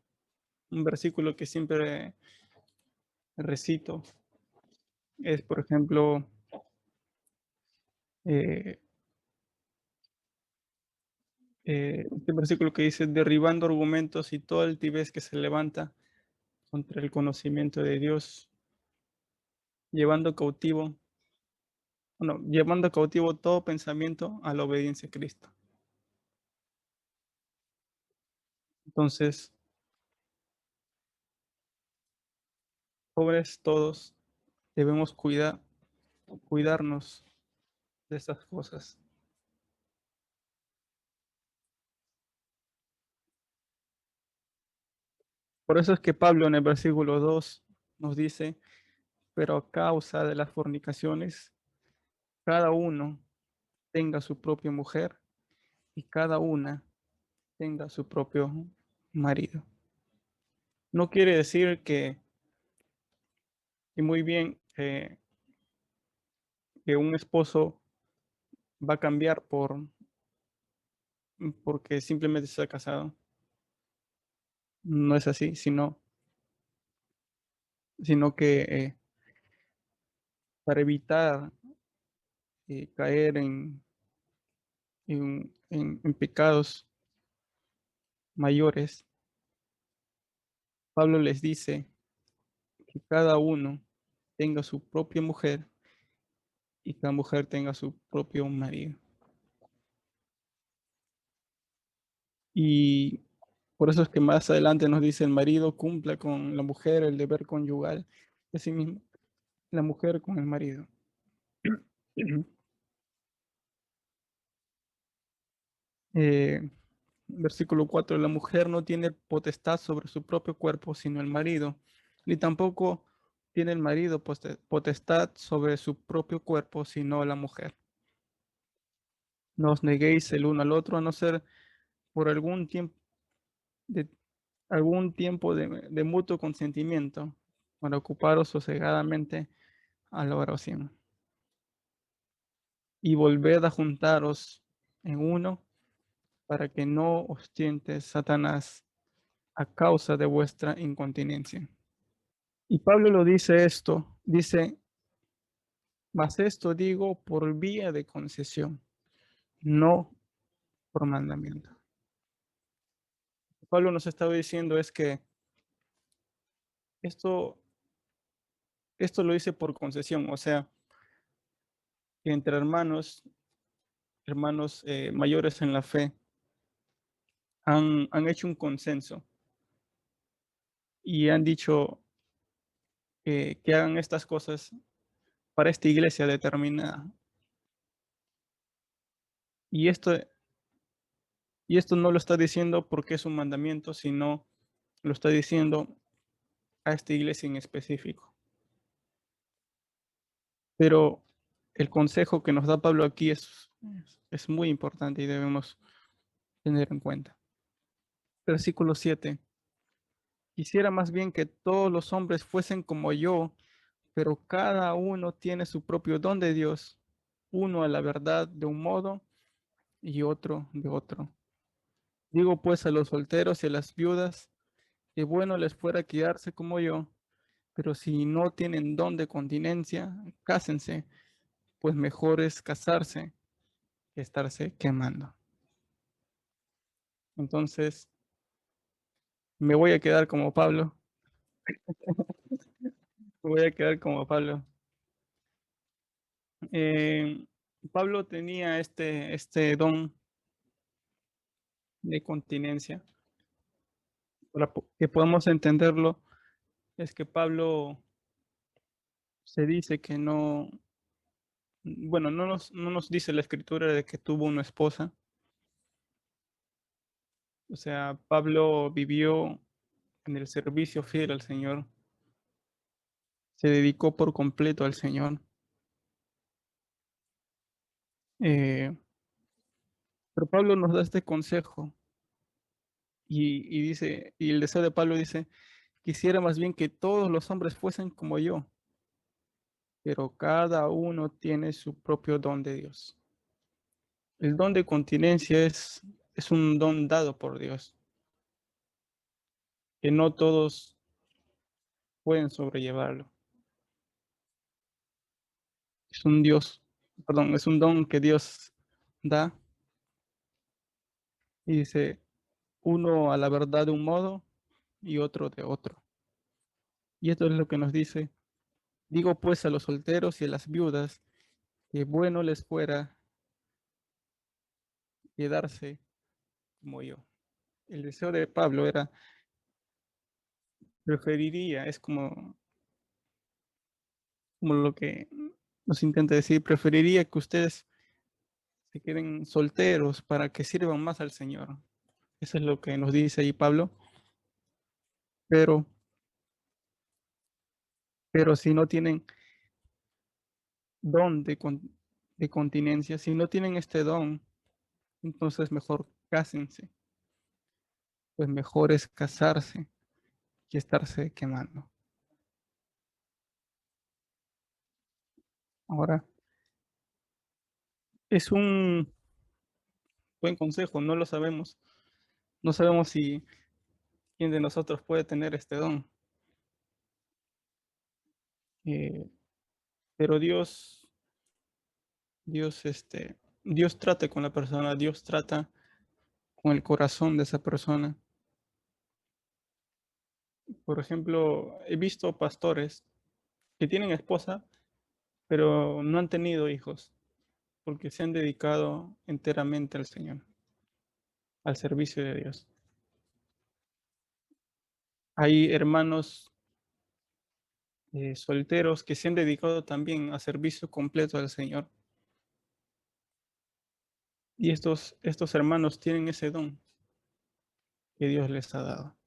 Speaker 1: versículo que siempre recito, es por ejemplo, eh, este versículo que dice, derribando argumentos y toda altivez que se levanta contra el conocimiento de Dios, llevando cautivo, bueno, llevando cautivo todo pensamiento a la obediencia a Cristo. Entonces, jóvenes todos, debemos cuidarnos de estas cosas. Por eso es que Pablo en el versículo 2 nos dice, pero a causa de las fornicaciones, cada uno tenga su propia mujer y cada una tenga su propio marido. No quiere decir y muy bien, que un esposo va a cambiar porque simplemente está casado. No es así, sino que para evitar caer en pecados mayores, Pablo les dice que cada uno tenga su propia mujer y cada mujer tenga su propio marido. Y por eso es que más adelante nos dice el marido cumpla con la mujer el deber conyugal. de sí misma, la mujer con el marido. Eh, Versículo 4, la mujer no tiene potestad sobre su propio cuerpo, sino el marido, ni tampoco tiene el marido potestad sobre su propio cuerpo, sino la mujer. No os neguéis el uno al otro, a no ser por de, algún tiempo de mutuo consentimiento, para ocuparos sosegadamente a la oración. Y volved a juntaros en uno, para que no os tiente Satanás a causa de vuestra incontinencia. Y Pablo lo dice esto, dice, mas esto digo por vía de concesión, no por mandamiento. Pablo nos estaba diciendo es que esto, esto lo hice por concesión, o sea, que entre hermanos mayores en la fe, han hecho un consenso y han dicho que hagan estas cosas para esta iglesia determinada. Y esto, y esto no lo está diciendo porque es un mandamiento, sino lo está diciendo a esta iglesia en específico. Pero el consejo que nos da Pablo aquí es muy importante y debemos tener en cuenta. Versículo 7. Quisiera más bien que todos los hombres fuesen como yo, pero cada uno tiene su propio don de Dios, uno a la verdad de un modo y otro de otro. Digo pues a los solteros y a las viudas, que bueno les fuera quedarse como yo, pero si no tienen don de continencia, cásense, pues mejor es casarse que estarse quemando. Entonces, me voy a quedar como Pablo, me voy a quedar como Pablo. Eh, Pablo tenía este don de continencia. Para que podamos entenderlo, es que Pablo se dice que no, bueno, no nos dice la escritura de que tuvo una esposa. O sea, Pablo vivió en el servicio fiel al Señor, se dedicó por completo al Señor. Eh, pero Pablo nos da este consejo y dice, y el deseo de Pablo dice, quisiera más bien que todos los hombres fuesen como yo, pero cada uno tiene su propio don de Dios. El don de continencia es un don dado por Dios, que no todos pueden sobrellevarlo. Es un Dios, perdón, es un don que Dios da y dice, uno a la verdad de un modo y otro de otro. Y esto es lo que nos dice, digo pues a los solteros y a las viudas, que bueno les fuera quedarse como yo. El deseo de Pablo era, preferiría, es como lo que nos intenta decir, preferiría que ustedes se queden solteros para que sirvan más al Señor. Eso es lo que nos dice ahí Pablo. Pero, pero si no tienen don de continencia, si no tienen este don, entonces mejor cásense. Pues mejor es casarse que estarse quemando. Ahora, es un buen consejo, no lo sabemos. No sabemos si quién de nosotros puede tener este don. Eh, pero Dios trata con la persona, Dios trata con el corazón de esa persona. Por ejemplo, he visto pastores que tienen esposa, pero no han tenido hijos, porque se han dedicado enteramente al Señor, al servicio de Dios. Hay hermanos solteros que se han dedicado también a servicio completo al Señor. Y estos hermanos tienen ese don que Dios les ha dado.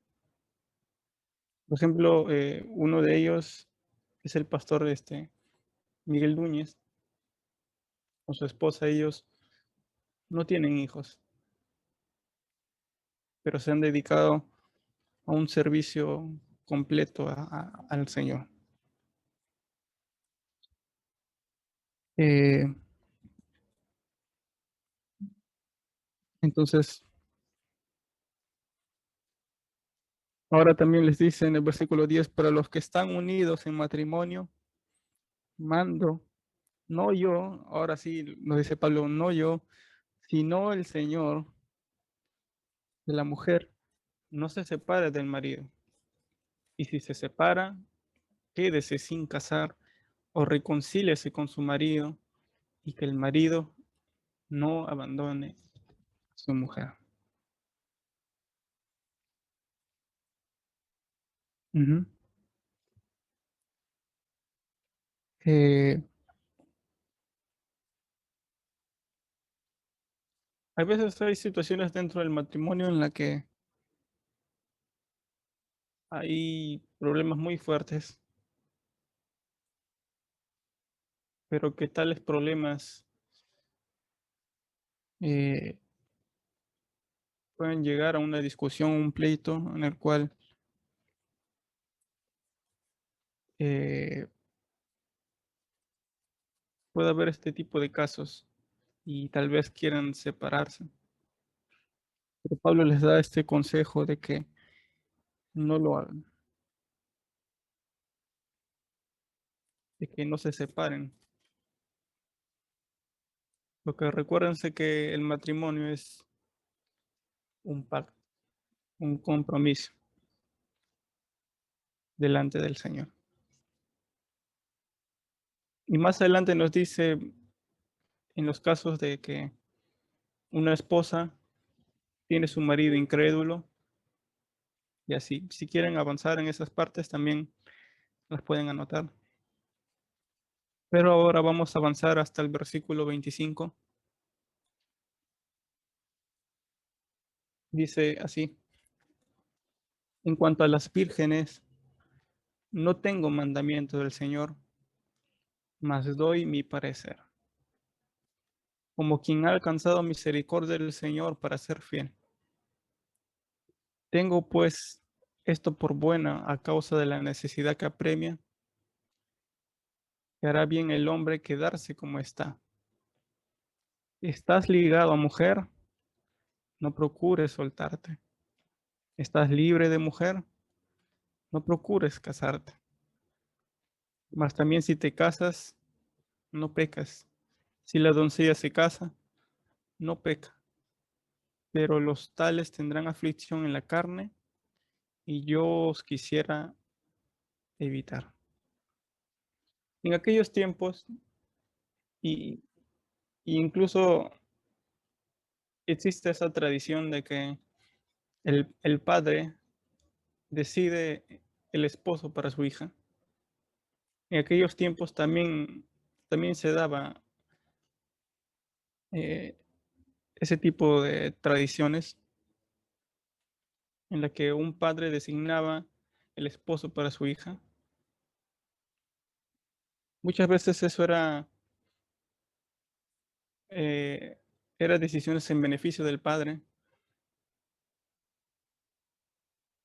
Speaker 1: Por ejemplo, uno de ellos es el pastor Miguel Núñez. Con su esposa, ellos no tienen hijos, pero se han dedicado a un servicio completo al Señor. Eh, entonces, ahora también les dice en el versículo 10, para los que están unidos en matrimonio, mando, no yo, ahora sí nos dice Pablo, no yo, sino el Señor, de la mujer no se separe del marido. Y si se separa, quédese sin casar o reconcíliese con su marido y que el marido no abandone a su mujer. Ujú. Eh, a veces hay situaciones dentro del matrimonio en la que hay problemas muy fuertes, pero que tales problemas eh, pueden llegar a una discusión, un pleito en el cual eh, puede haber este tipo de casos y tal vez quieran separarse. Pero Pablo les da este consejo de que no lo hagan, de que no se separen. Porque recuérdense que el matrimonio es un pacto, un compromiso delante del Señor. Y más adelante nos dice en los casos de que una esposa tiene su marido incrédulo, y así, si quieren avanzar en esas partes también las pueden anotar. Pero ahora vamos a avanzar hasta el versículo 25. Dice así, en cuanto a las vírgenes, no tengo mandamiento del Señor, mas doy mi parecer, como quien ha alcanzado misericordia del Señor para ser fiel. Tengo pues esto por buena a causa de la necesidad que apremia, que hará bien el hombre quedarse como está. Estás ligado a mujer, no procures soltarte. Estás libre de mujer, no procures casarte. Mas también si te casas, no pecas. Si la doncella se casa, no peca. Pero los tales tendrán aflicción en la carne, y yo os quisiera evitar. En aquellos tiempos, y, y incluso existe esa tradición de que el padre decide el esposo para su hija. En aquellos tiempos también se daba eh, ese tipo de tradiciones en la que un padre designaba el esposo para su hija. Muchas veces eso eh, era decisiones en beneficio del padre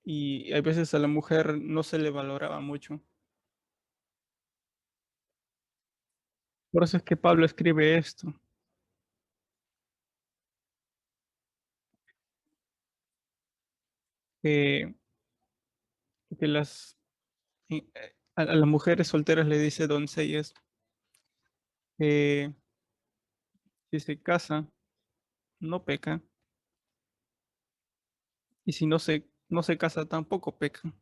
Speaker 1: y a veces a la mujer no se le valoraba mucho. Por eso es que Pablo escribe esto, que, que a las mujeres solteras le dice doncellas que si se casa no peca y si no se casa tampoco peca.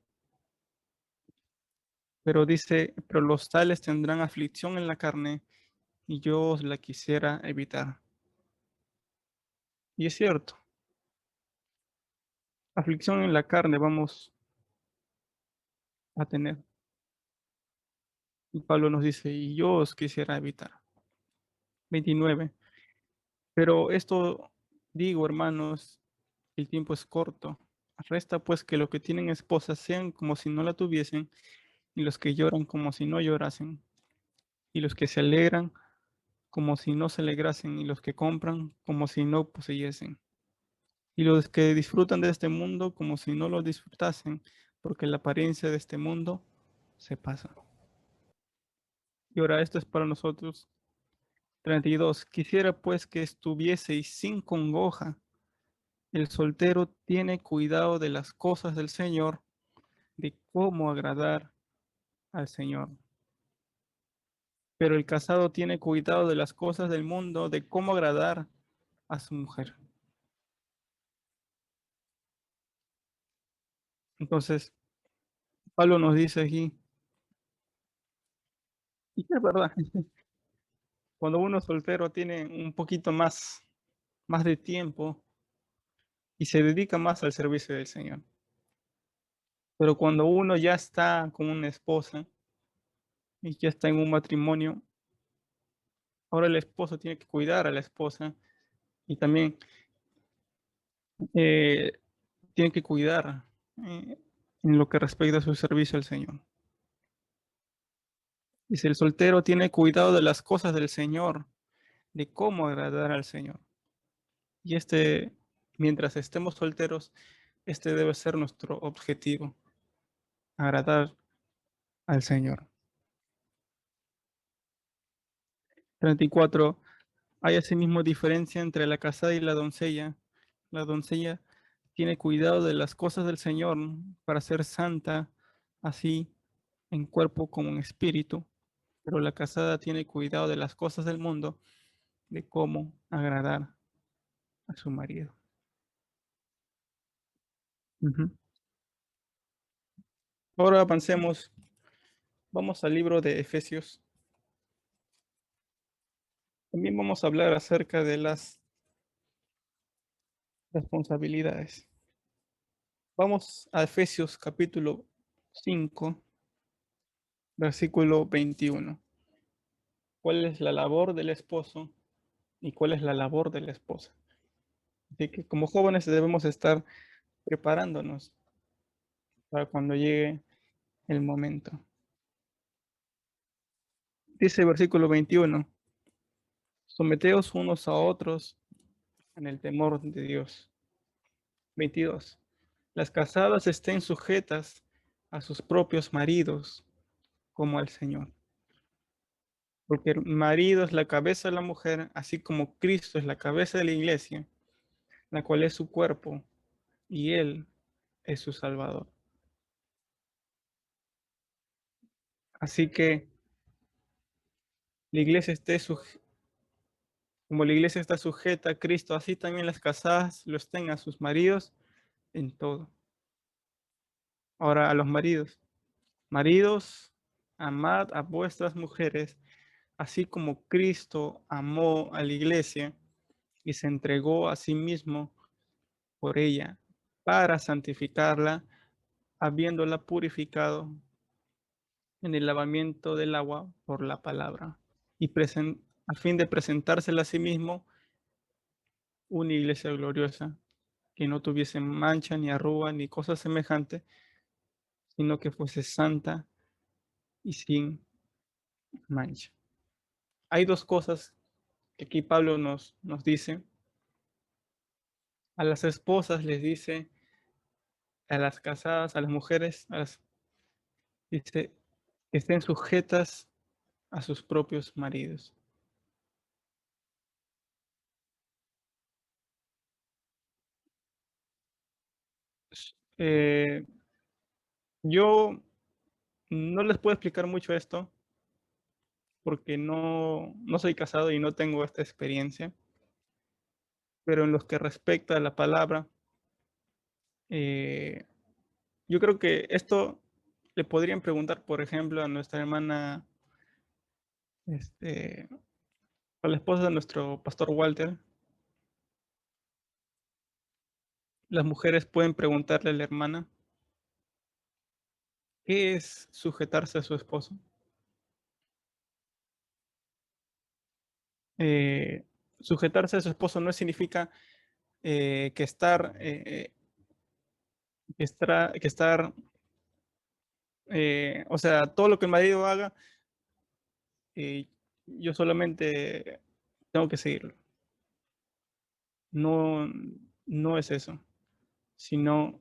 Speaker 1: Pero dice, pero los tales tendrán aflicción en la carne y yo os la quisiera evitar. Y es cierto, aflicción en la carne vamos a tener. Y Pablo nos dice, y yo os quisiera evitar. 29. Pero esto digo, hermanos, el tiempo es corto. Resta pues que los que tienen esposa sean como si no la tuviesen, y los que lloran como si no llorasen, y los que se alegran como si no se alegrasen, y los que compran como si no poseyesen, y los que disfrutan de este mundo como si no lo disfrutasen, porque la apariencia de este mundo se pasa. Y ahora esto es para nosotros. 32. Quisiera pues que estuvieseis sin congoja. El soltero tiene cuidado de las cosas del Señor, de cómo agradar al Señor. Pero el casado tiene cuidado de las cosas del mundo, de cómo agradar a su mujer. Entonces, Pablo nos dice aquí, y es verdad, cuando uno es soltero tiene un poquito más de tiempo y se dedica más al servicio del Señor. Pero cuando uno ya está con una esposa y ya está en un matrimonio, ahora el esposo tiene que cuidar a la esposa y también eh, tiene que cuidar en lo que respecta a su servicio al Señor. Dice, el soltero tiene cuidado de las cosas del Señor, de cómo agradar al Señor. Y mientras estemos solteros, este debe ser nuestro objetivo, agradar al Señor. 34. Hay asimismo diferencia entre la casada y la doncella. La doncella tiene cuidado de las cosas del Señor para ser santa, así en cuerpo como en espíritu, pero la casada tiene cuidado de las cosas del mundo, de cómo agradar a su marido. Ujú. Ahora avancemos, vamos al libro de Efesios. También vamos a hablar acerca de las responsabilidades. Vamos a Efesios capítulo 5, versículo 21. ¿Cuál es la labor del esposo y cuál es la labor de la esposa? Así que como jóvenes debemos estar preparándonos para cuando llegue el momento. Dice el versículo 21, someteos unos a otros en el temor de Dios. 22. Las casadas estén sujetas a sus propios maridos como al Señor. Porque el marido es la cabeza de la mujer, así como Cristo es la cabeza de la iglesia, la cual es su cuerpo, y Él es su Salvador. Así que la iglesia como la iglesia está sujeta a Cristo, así también las casadas lo estén a sus maridos en todo. Ahora a los maridos. Maridos, amad a vuestras mujeres, así como Cristo amó a la iglesia y se entregó a sí mismo por ella, para santificarla, habiéndola purificado en el lavamiento del agua por la palabra, y a fin de presentársela a sí mismo una iglesia gloriosa, que no tuviese mancha, ni arruga, ni cosa semejante, sino que fuese santa y sin mancha. Hay dos cosas que aquí Pablo nos dice. A las esposas les dice, a las casadas, a las mujeres, dice que estén sujetas a sus propios maridos. Eh, yo no les puedo explicar mucho esto porque no soy casado y no tengo esta experiencia, pero en lo que respecta a la palabra, eh, yo creo que esto le podrían preguntar, por ejemplo, a nuestra hermana, a la esposa de nuestro pastor Walter. Las mujeres pueden preguntarle a la hermana, ¿qué es sujetarse a su esposo? sujetarse a su esposo no significa que estar, o sea, todo lo que el marido haga, yo solamente tengo que seguirlo. No, no es eso, sino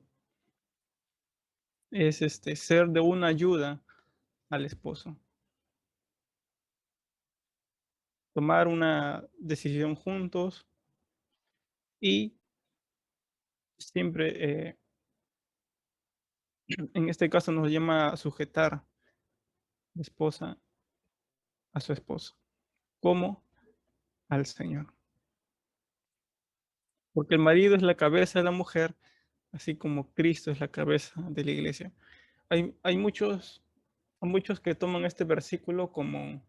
Speaker 1: es ser de una ayuda al esposo. Tomar una decisión juntos y siempre, en este caso nos llama a sujetar la esposa a su esposo, como al Señor. Porque el marido es la cabeza de la mujer, así como Cristo es la cabeza de la iglesia. Hay muchos que toman este versículo como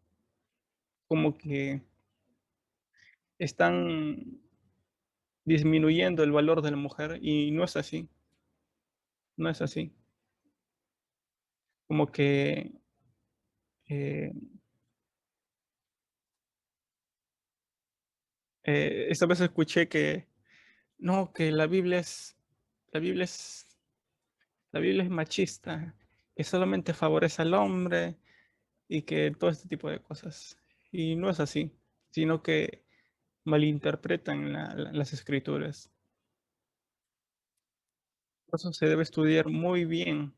Speaker 1: que están disminuyendo el valor de la mujer y no es así, no es así. Como que eh, esta vez escuché que no, que la Biblia es, la Biblia es machista, que solamente favorece al hombre y que todo este tipo de cosas. Y no es así, sino que malinterpretan las escrituras. Por eso se debe estudiar muy bien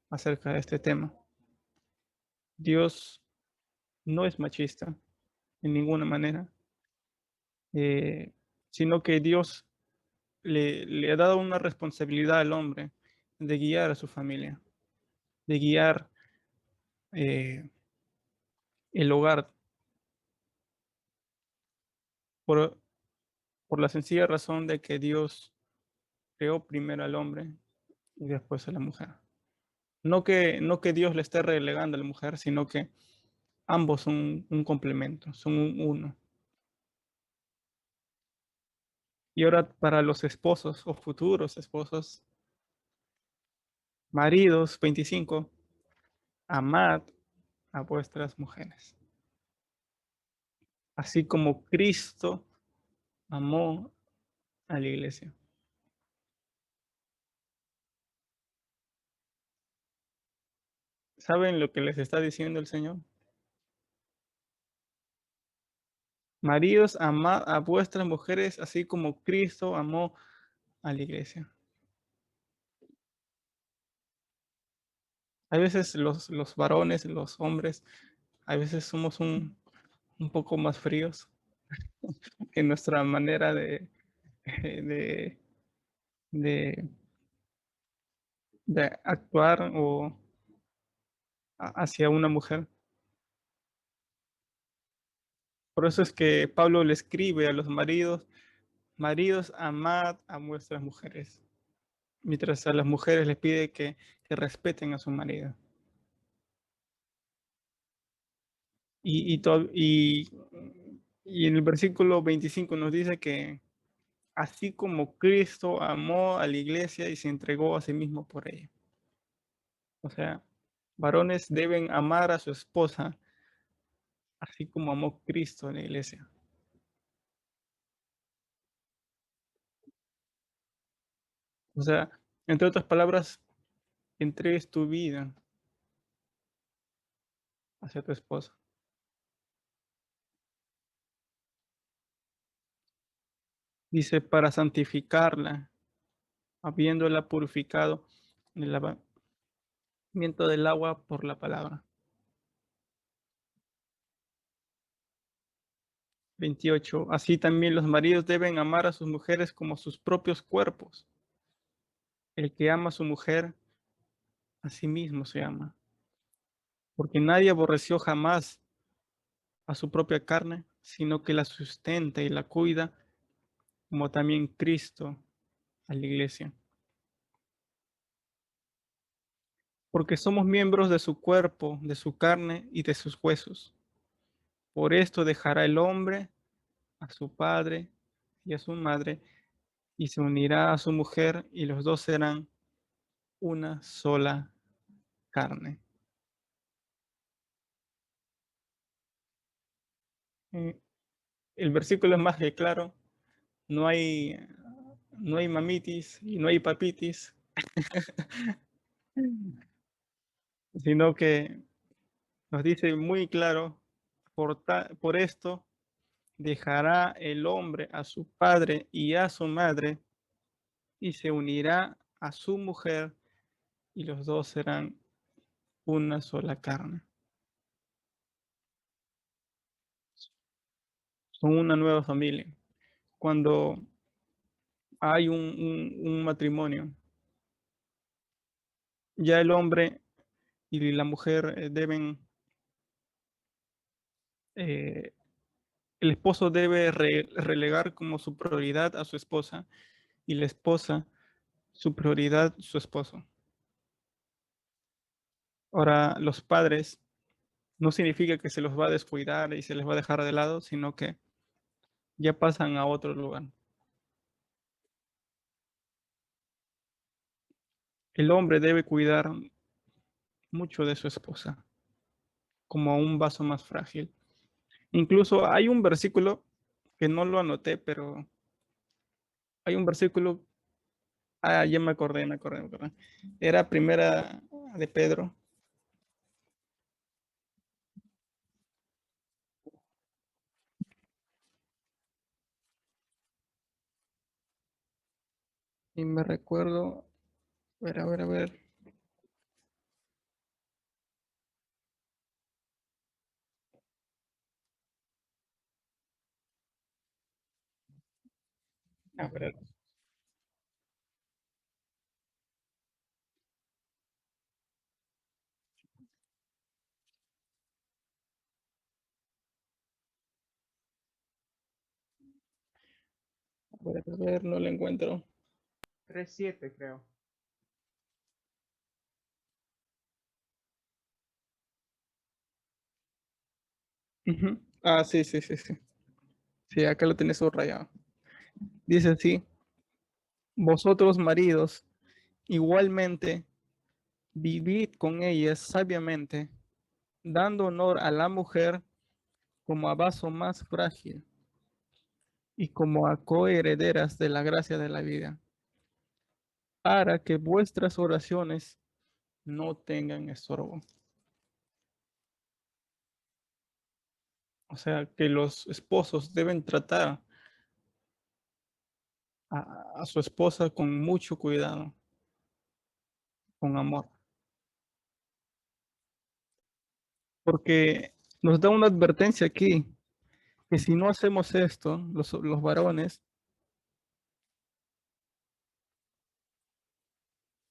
Speaker 1: acerca de este tema. Dios no es machista en ninguna manera, eh, sino que Dios le ha dado una responsabilidad al hombre de guiar a su familia, de guiar eh, el hogar por, por la sencilla razón de que Dios creó primero al hombre y después a la mujer. No que Dios le esté relegando a la mujer, sino que ambos son un complemento, son un uno. Y ahora para los esposos o futuros esposos, maridos, 25, amad a vuestras mujeres, así como Cristo amó a la iglesia. ¿Saben lo que les está diciendo el Señor? Maridos, amad a vuestras mujeres, así como Cristo amó a la iglesia. A veces los varones, los hombres, a veces somos un poco más fríos en nuestra manera de, de, de actuar o hacia una mujer. Por eso es que Pablo le escribe a los maridos, maridos, amad a vuestras mujeres, mientras a las mujeres les pide que respeten a su marido. Y en el versículo 25 nos dice que así como Cristo amó a la iglesia y se entregó a sí mismo por ella. O sea, varones deben amar a su esposa así como amó Cristo a la iglesia. O sea, entre otras palabras, entregues tu vida hacia tu esposa. Dice, para santificarla, habiéndola purificado en el lavamiento del agua por la palabra. 28. Así también los maridos deben amar a sus mujeres como sus propios cuerpos. El que ama a su mujer, a sí mismo se ama. Porque nadie aborreció jamás a su propia carne, sino que la sustenta y la cuida, como también Cristo a la iglesia. Porque somos miembros de su cuerpo, de su carne y de sus huesos. Por esto dejará el hombre a su padre y a su madre, y se unirá a su mujer, y los dos serán una sola carne. Eh, el versículo es más que claro. No hay, no hay mamitis y no hay papitis, sino que nos dice muy claro, por esto dejará el hombre a su padre y a su madre y se unirá a su mujer y los dos serán una sola carne. Son una nueva familia. Cuando hay un matrimonio, ya el hombre y la mujer deben, eh, el esposo debe relegar como su prioridad a su esposa y la esposa su prioridad su esposo. Ahora, los padres no significa que se los va a descuidar y se les va a dejar de lado, sino que ya pasan a otro lugar. El hombre debe cuidar mucho de su esposa, como un vaso más frágil. Incluso hay un versículo que no lo anoté, pero hay un versículo, ya me acordé. Era primera de Pedro, y me recuerdo, a ver, a ver, a ver, no lo encuentro. 3:7 creo. Ujú. Ah, sí, sí, sí, sí. Sí, acá lo tenés subrayado. Dice así, vosotros maridos, igualmente, vivid con ellas sabiamente, dando honor a la mujer como a vaso más frágil y como a coherederas de la gracia de la vida, para que vuestras oraciones no tengan estorbo. O sea, que los esposos deben tratar a su esposa con mucho cuidado, con amor, porque nos da una advertencia aquí, que si no hacemos esto, los varones,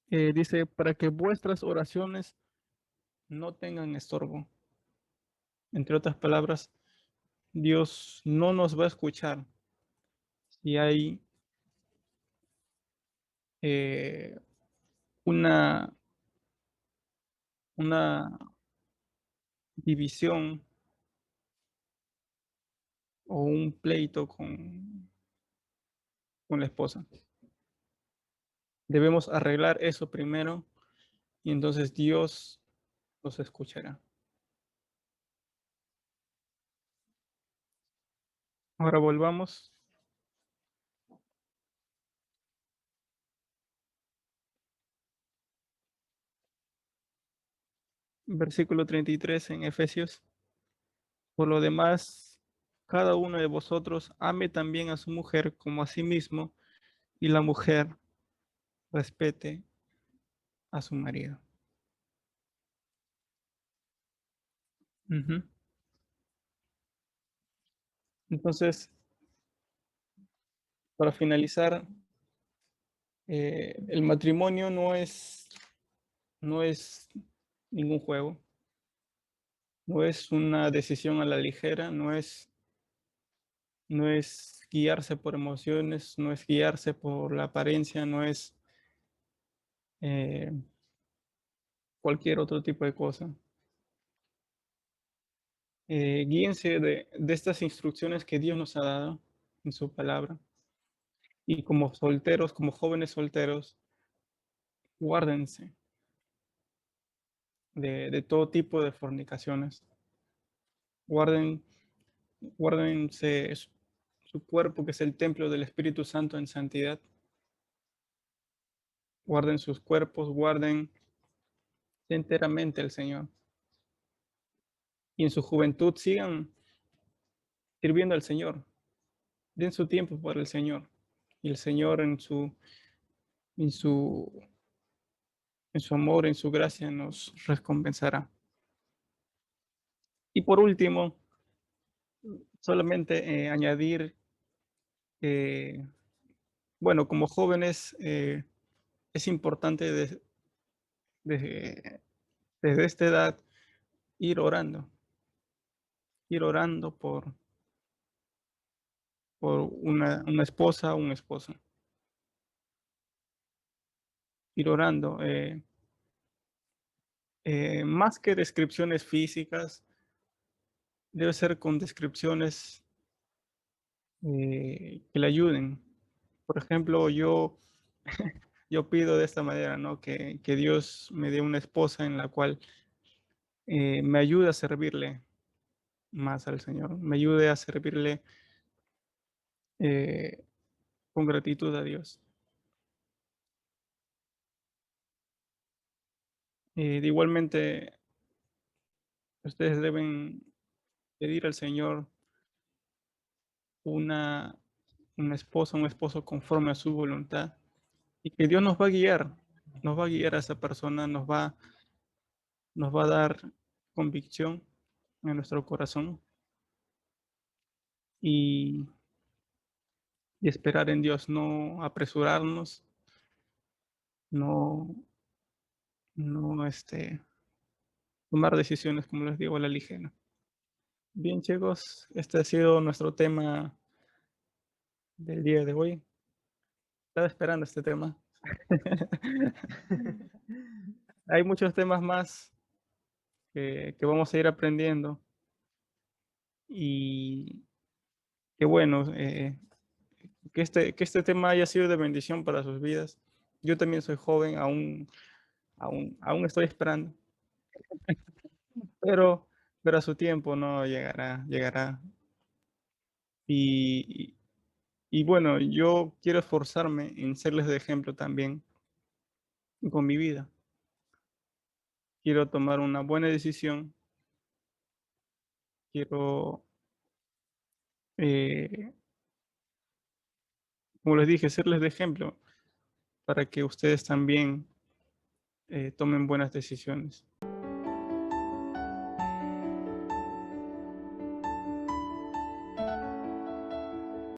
Speaker 1: dice, para que vuestras oraciones no tengan estorbo. Entre otras palabras, Dios no nos va a escuchar si hay eh, una, una división o un pleito con la esposa. Debemos arreglar eso primero y entonces Dios los escuchará. Ahora volvamos, versículo 33 en Efesios. Por lo demás, cada uno de vosotros ame también a su mujer como a sí mismo y la mujer respete a su marido. Ujú. Entonces, para finalizar, el matrimonio no es ningún juego, no es una decisión a la ligera, no es guiarse por emociones, no es guiarse por la apariencia, no es eh, cualquier otro tipo de cosa. Guíense de estas instrucciones que Dios nos ha dado en su palabra. Y como solteros, como jóvenes solteros, guárdense de todo tipo de fornicaciones. Guarden Guárdense su cuerpo, que es el templo del Espíritu Santo en santidad. Guarden sus cuerpos, guarden enteramente al Señor. Y en su juventud sigan sirviendo al Señor. Den su tiempo para el Señor. Y el Señor en su, en su amor, en su gracia nos recompensará. Y por último, solamente añadir que, bueno, como jóvenes es importante desde esta edad ir orando por una esposa o un esposo, ir orando. Más que descripciones físicas, debe ser con descripciones que le ayuden. Por ejemplo, yo pido de esta manera, ¿no? Que Dios me dé una esposa en la cual me ayude a servirle más al Señor, me ayude a servirle eh, con gratitud a Dios. De igualmente, ustedes deben pedir al Señor una, una esposa, un esposo conforme a su voluntad, y que Dios nos va a guiar a esa persona, nos va a dar convicción en nuestro corazón y, y esperar en Dios, no apresurarnos, no, no tomar decisiones, como les digo, a la ligera. Bien, chicos, este ha sido nuestro tema del día de hoy. Estaba esperando este tema. Hay muchos temas más que vamos a ir aprendiendo y que bueno, que este tema haya sido de bendición para sus vidas. Yo también soy joven, aún estoy esperando, pero, pero a su tiempo no llegará, llegará. Y, y bueno, yo quiero esforzarme en serles de ejemplo también con mi vida. Quiero tomar una buena decisión, quiero, eh, como les dije, serles de ejemplo para que ustedes también tomen buenas decisiones.